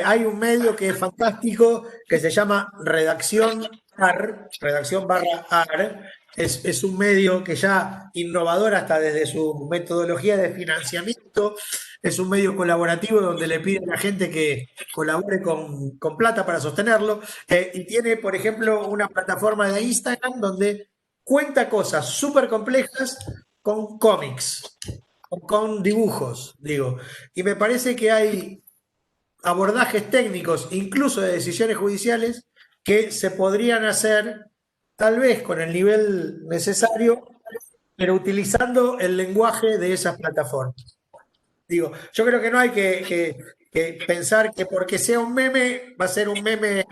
Speaker 2: Hay un medio que es fantástico, que se llama Redacción AR, Redacción barra AR. Es un medio que ya innovador hasta desde su metodología de financiamiento. Es un medio colaborativo donde le piden a la gente que colabore con plata para sostenerlo. Y tiene, por ejemplo, una plataforma de Instagram donde cuenta cosas súper complejas con cómics, con dibujos, digo. Y me parece que hay abordajes técnicos, incluso de decisiones judiciales, que se podrían hacer tal vez con el nivel necesario, pero utilizando el lenguaje de esas plataformas. Digo, yo creo que no hay que pensar que porque sea un meme, va a ser un meme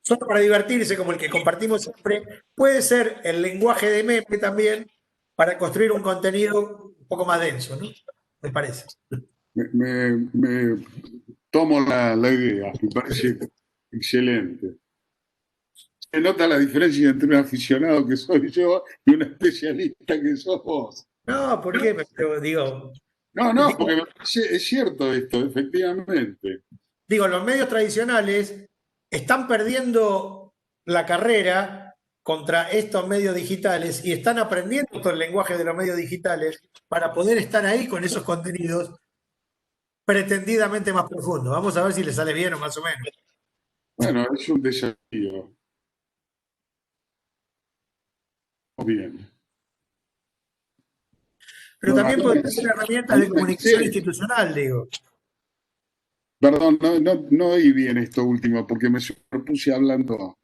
Speaker 2: solo para divertirse, como el que compartimos siempre. Puede ser el lenguaje de meme también para construir un contenido un poco más denso, ¿no? Me parece.
Speaker 6: Me tomo la idea, me parece excelente. Se nota la diferencia entre un aficionado que soy yo y un especialista que sos vos.
Speaker 2: No, ¿por qué? Pero digo,
Speaker 6: No, porque me parece, es cierto esto, efectivamente.
Speaker 2: digo, los medios tradicionales están perdiendo la carrera contra estos medios digitales y están aprendiendo todo el lenguaje de los medios digitales para poder estar ahí con esos contenidos pretendidamente más profundos. Vamos a ver si les sale bien o más o menos.
Speaker 6: Bueno, es un desafío. Bien.
Speaker 2: Pero
Speaker 6: No,
Speaker 2: también puede ser herramientas de comunicación institucional, digo.
Speaker 6: Perdón, no oí bien esto último porque me superpuse hablando,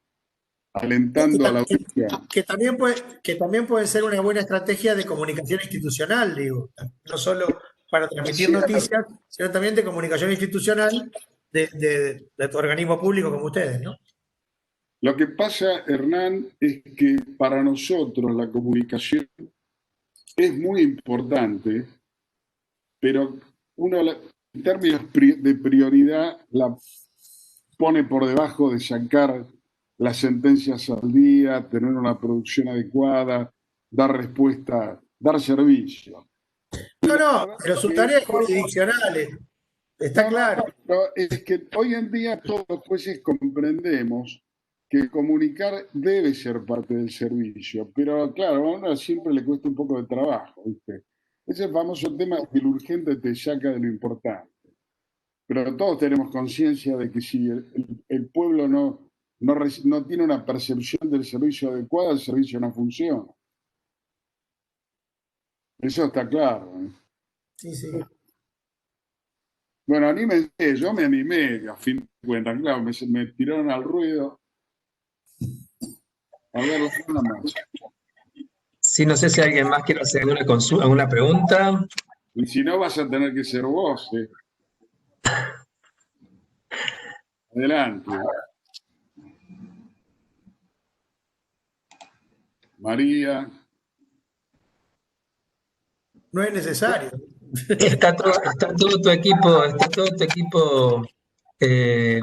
Speaker 6: alentando a la audiencia.
Speaker 2: Que también puede ser una buena estrategia de comunicación institucional, digo. No solo para transmitir noticias, sino también de comunicación institucional de tu organismo público como ustedes, ¿no?
Speaker 6: Lo que pasa, Hernán, es que para nosotros la comunicación es muy importante, pero uno en términos de prioridad la pone por debajo de sacar las sentencias al día, tener una producción adecuada, dar respuesta, dar servicio.
Speaker 2: No, pero sus tareas jurisdiccionales, está claro.
Speaker 6: Pero es que hoy en día todos los jueces comprendemos que comunicar debe ser parte del servicio, pero claro, a uno siempre le cuesta un poco de trabajo, ¿viste? Ese famoso tema que lo urgente te saca de lo importante. Pero todos tenemos conciencia de que si el pueblo no tiene una percepción del servicio adecuada, el servicio no funciona. Eso está claro, ¿eh?
Speaker 2: Sí, sí.
Speaker 6: Bueno, anímense, yo me animé, a fin de cuentas, claro, me tiraron al ruedo. A ver, una más.
Speaker 3: Sí, no sé si alguien más quiere hacer alguna pregunta.
Speaker 6: Y si no, vas a tener que ser vos, ¿eh? Adelante. María.
Speaker 2: No es necesario.
Speaker 3: Está todo tu equipo,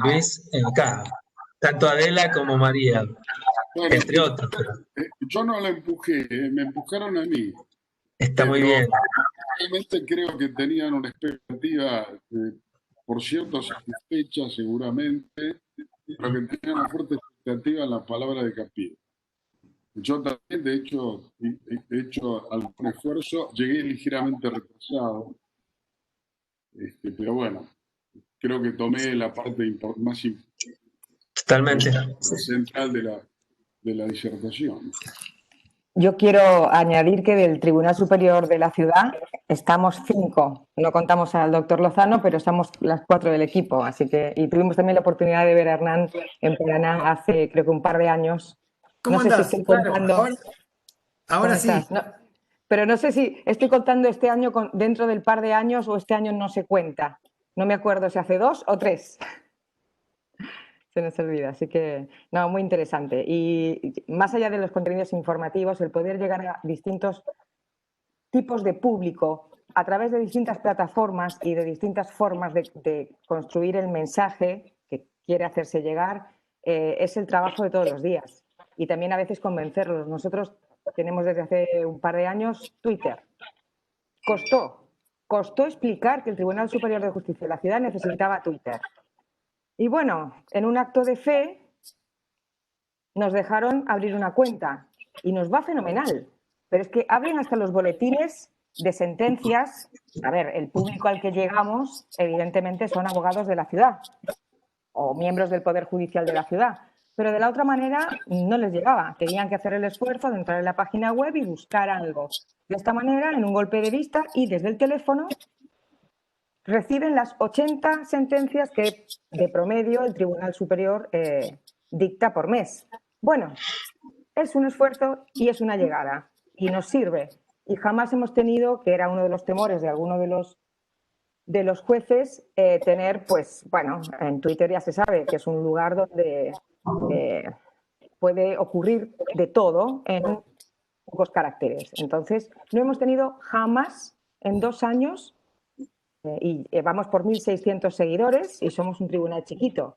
Speaker 3: Luis, acá. Tanto Adela como María,
Speaker 6: Bueno,
Speaker 3: entre otros.
Speaker 6: yo no la empujé, me empujaron a mí.
Speaker 3: Está muy bien.
Speaker 6: Realmente creo que tenían una expectativa, por cierto, satisfecha seguramente, pero que tenían una fuerte expectativa en la palabra de Capilla. Yo también, de hecho, he hecho algún esfuerzo, llegué ligeramente retrasado, pero bueno, creo que tomé la parte más
Speaker 3: Totalmente.
Speaker 6: central de la disertación.
Speaker 7: Yo quiero añadir que del Tribunal Superior de la Ciudad estamos 5, no contamos al doctor Lozano, pero estamos las 4 del equipo, así que, y tuvimos también la oportunidad de ver a Hernán en Paraná hace creo que un par de años
Speaker 2: ¿Cómo
Speaker 7: No sé si
Speaker 2: andás?
Speaker 7: estoy
Speaker 2: Claro,
Speaker 7: contando.
Speaker 2: ahora
Speaker 7: ¿Cómo
Speaker 2: sí.
Speaker 7: estás? No, pero no sé si estoy contando este año dentro del par de años o este año no se cuenta. No me acuerdo si hace 2 o 3. Se nos olvida, así que no, muy interesante. Y más allá de los contenidos informativos, el poder llegar a distintos tipos de público a través de distintas plataformas y de distintas formas de construir el mensaje que quiere hacerse llegar, es el trabajo de todos los días. Y también a veces convencerlos. Nosotros tenemos desde hace un par de años Twitter. Costó explicar que el Tribunal Superior de Justicia de la Ciudad necesitaba Twitter. Y bueno, en un acto de fe nos dejaron abrir una cuenta y nos va fenomenal. Pero es que abren hasta los boletines de sentencias. A ver, el público al que llegamos, evidentemente, son abogados de la ciudad o miembros del Poder Judicial de la ciudad. Pero de la otra manera no les llegaba. Tenían que hacer el esfuerzo de entrar en la página web y buscar algo. De esta manera, en un golpe de vista y desde el teléfono, reciben las 80 sentencias que de promedio el Tribunal Superior dicta por mes. Bueno, es un esfuerzo y es una llegada y nos sirve. Y jamás hemos tenido, que era uno de los temores de alguno de los jueces, tener, pues, bueno, en Twitter ya se sabe que es un lugar donde puede ocurrir de todo en pocos caracteres. Entonces, no hemos tenido jamás en 2 años y vamos por 1.600 seguidores y somos un tribunal chiquito.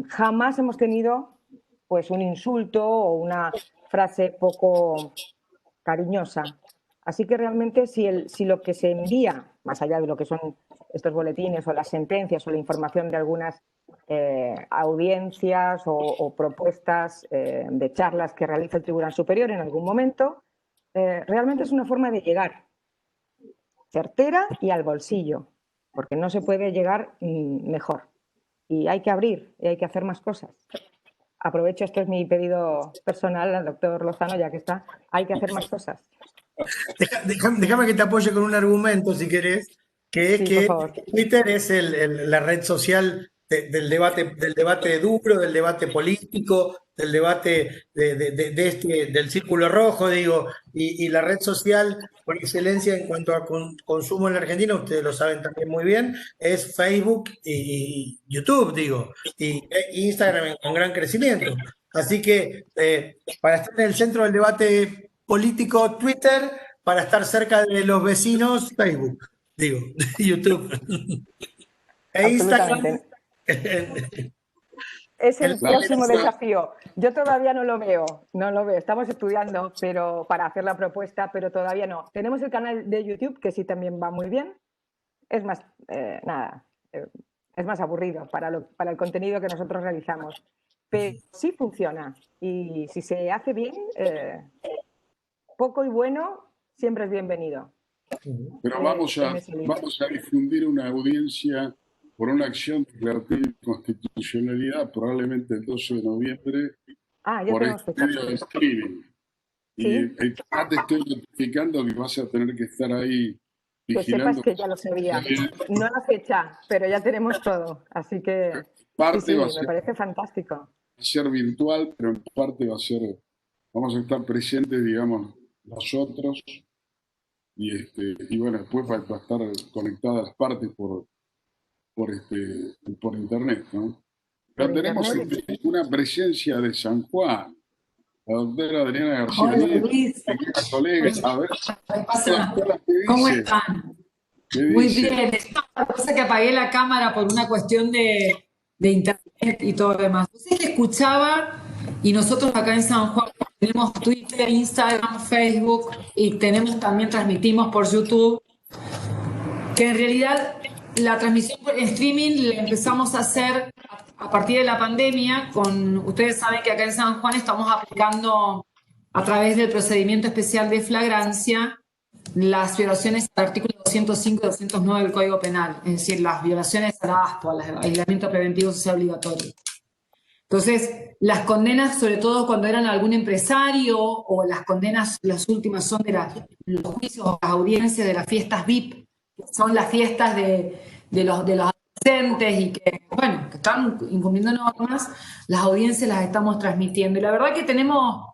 Speaker 7: Jamás hemos tenido pues un insulto o una frase poco cariñosa. Así que realmente si lo que se envía, más allá de lo que son estos boletines o las sentencias o la información de algunas audiencias o propuestas de charlas que realiza el Tribunal Superior en algún momento, realmente es una forma de llegar certera y al bolsillo, porque no se puede llegar mejor. Y hay que abrir y hay que hacer más cosas. Aprovecho, esto es mi pedido personal al doctor Lozano, ya que está, hay que hacer más cosas.
Speaker 2: Déjame que te apoye con un argumento, si querés, que es
Speaker 7: Sí,
Speaker 2: que
Speaker 7: por favor.
Speaker 2: Twitter es la red social del debate duro, del debate político, del debate del círculo rojo, digo, y la red social por excelencia en cuanto a consumo en la Argentina, ustedes lo saben también muy bien, es Facebook y YouTube, digo, y Instagram con gran crecimiento. Así que para estar en el centro del debate político, Twitter, para estar cerca de los vecinos, Facebook, digo, YouTube. E Instagram.
Speaker 7: Es el próximo
Speaker 6: verdad,
Speaker 7: desafío. Yo todavía no lo veo. Estamos estudiando pero para hacer la propuesta, pero todavía no. Tenemos el canal de YouTube, que sí también va muy bien. Es más, es más aburrido para el contenido que nosotros realizamos. Pero sí funciona. Y si se hace bien, poco y bueno siempre es bienvenido.
Speaker 6: pero vamos a difundir una audiencia por una acción declarativa de constitucionalidad, probablemente el 12 de noviembre,
Speaker 7: ya
Speaker 6: por
Speaker 7: tenemos
Speaker 6: este
Speaker 7: fecha.
Speaker 6: medio de streaming.
Speaker 7: ¿Sí?
Speaker 6: Y ya te estoy notificando que vas a tener que estar ahí
Speaker 7: Que
Speaker 6: vigilando.
Speaker 7: sepas que ya lo sabía. No la fecha, pero ya tenemos todo. Así que
Speaker 6: Parte va a
Speaker 7: me parece fantástico.
Speaker 6: ser virtual, pero en parte vamos a estar presentes, digamos, nosotros. Y bueno, después va a estar conectadas las partes por internet, ¿no? Pero tenemos una presencia de San Juan, la doctora Adriana García.
Speaker 8: Hola, Luis.
Speaker 6: Colega, a ver,
Speaker 8: ¿Qué pasa?
Speaker 6: ¿qué
Speaker 8: ¿Cómo
Speaker 6: dice?
Speaker 8: están?
Speaker 6: ¿Qué
Speaker 8: Muy
Speaker 6: dice?
Speaker 8: bien. La cosa que apagué la cámara por una cuestión de internet y todo lo demás. Entonces que escuchaba, y nosotros acá en San Juan tenemos Twitter, Instagram, Facebook y también transmitimos por YouTube, que en realidad la transmisión por streaming la empezamos a hacer a partir de la pandemia. Ustedes saben que acá en San Juan estamos aplicando a través del procedimiento especial de flagrancia las violaciones al artículo 205 y 209 del Código Penal, es decir, las violaciones al ASPO, al aislamiento preventivo social obligatorio. Entonces, las condenas, sobre todo cuando eran algún empresario, o las condenas, las últimas son de los juicios o las audiencias de las fiestas VIP, que son las fiestas de los presentes y que, bueno, que están incumpliendo normas, las audiencias las estamos transmitiendo. Y la verdad que tenemos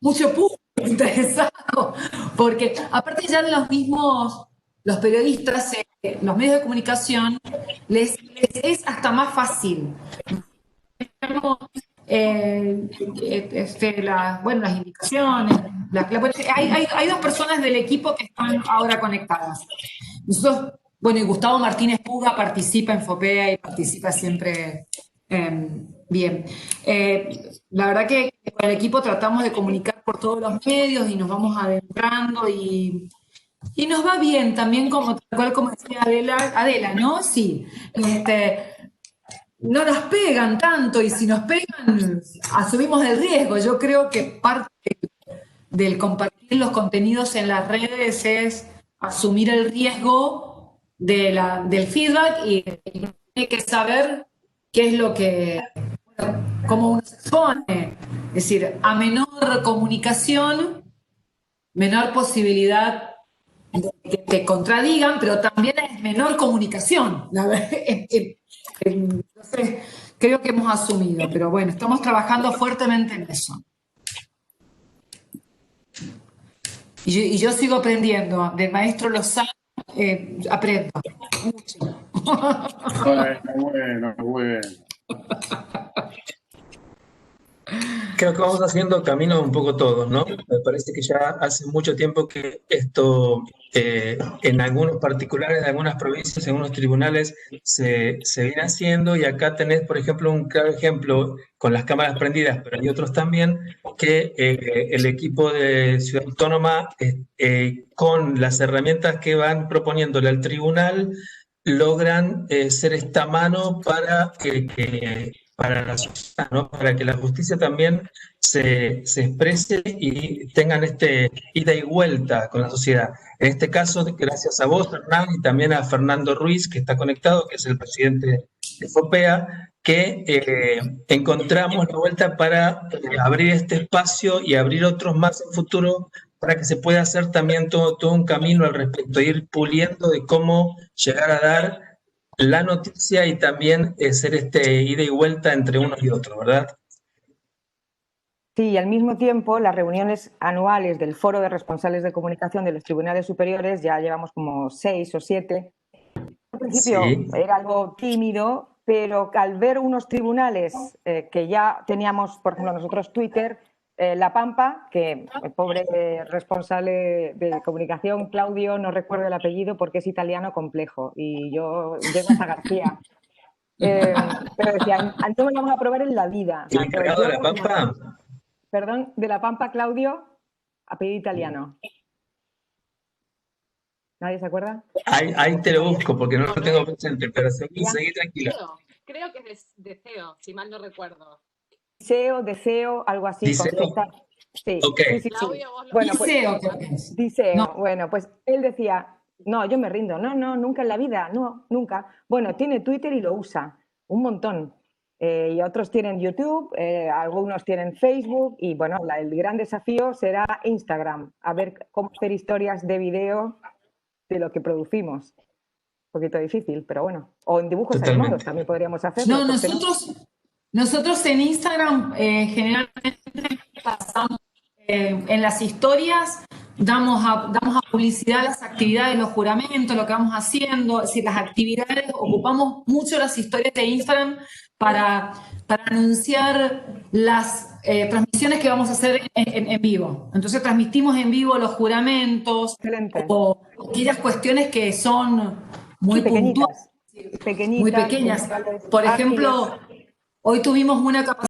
Speaker 8: mucho público interesado, porque aparte ya los periodistas, los medios de comunicación, les es hasta más fácil. Las indicaciones. Hay dos personas del equipo que están ahora conectadas. Nosotros, y Gustavo Martínez Puga participa en FOPEA y participa siempre bien. La verdad que con el equipo tratamos de comunicar por todos los medios y nos vamos adentrando y nos va bien también, como decía Adela, ¿no? Sí. No nos pegan tanto y si nos pegan, asumimos el riesgo. Yo creo que parte del compartir los contenidos en las redes es asumir el riesgo del feedback y tiene que saber qué es lo que, cómo uno se expone. Es decir, a menor comunicación, menor posibilidad de que te contradigan, pero también es menor comunicación. Entonces, creo que hemos asumido, pero bueno, estamos trabajando fuertemente en eso. Y yo sigo aprendiendo, del maestro Lozano aprendo mucho.
Speaker 6: Bueno.
Speaker 3: Creo que vamos haciendo camino un poco todos, ¿no? Me parece que ya hace mucho tiempo que esto, en algunos particulares, en algunas provincias, en algunos tribunales, se viene haciendo, y acá tenés, por ejemplo, un claro ejemplo con las cámaras prendidas, pero hay otros también, que el equipo de Ciudad Autónoma, con las herramientas que van proponiéndole al tribunal, logran ser esta mano para la sociedad, ¿no? Para que la justicia también se exprese y tengan ida y vuelta con la sociedad. En este caso, gracias a vos, Hernán, y también a Fernando Ruiz, que está conectado, que es el presidente de FOPEA, que encontramos la vuelta para abrir este espacio y abrir otros más en futuro, para que se pueda hacer también todo un camino al respecto, ir puliendo de cómo llegar a dar la noticia y también ser ida y vuelta entre unos y otros, ¿verdad?
Speaker 7: Sí, y al mismo tiempo las reuniones anuales del Foro de Responsables de Comunicación de los Tribunales Superiores, ya llevamos como 6 o 7. Al principio era algo tímido, pero al ver unos tribunales que ya teníamos, por ejemplo, nosotros Twitter, La Pampa, que el pobre responsable de comunicación, Claudio, no recuerdo el apellido porque es italiano complejo, y yo llego hasta García. Pero decía, no me vamos a probar en la vida.
Speaker 3: ¿El encargado de La Pampa?
Speaker 7: Perdón, de La Pampa, Claudio, apellido italiano. ¿Nadie se acuerda?
Speaker 3: Ahí te lo busco porque no lo tengo presente, pero seguí tranquilo.
Speaker 9: Creo que es de CEO, si mal no recuerdo.
Speaker 7: Deseo, algo así. Sí,
Speaker 3: okay.
Speaker 7: Sí.
Speaker 9: Claudio, vos lo
Speaker 7: Bueno,
Speaker 8: Diceo.
Speaker 7: No. Bueno, pues él decía, no, yo me rindo, no, nunca en la vida, no, nunca. Bueno, tiene Twitter y lo usa, un montón. Y otros tienen YouTube, algunos tienen Facebook, y bueno, el gran desafío será Instagram, a ver cómo hacer historias de video de lo que producimos. Un poquito difícil, pero bueno. O en dibujos animados también podríamos hacerlo.
Speaker 8: No, nosotros en Instagram generalmente pasamos en las historias, damos a publicidad las actividades, los juramentos, lo que vamos haciendo, es decir, las actividades, ocupamos mucho las historias de Instagram para anunciar las transmisiones que vamos a hacer en vivo. Entonces transmitimos en vivo los juramentos o aquellas cuestiones que son muy puntuales, muy pequeñas. Por ejemplo, hoy tuvimos una capacidad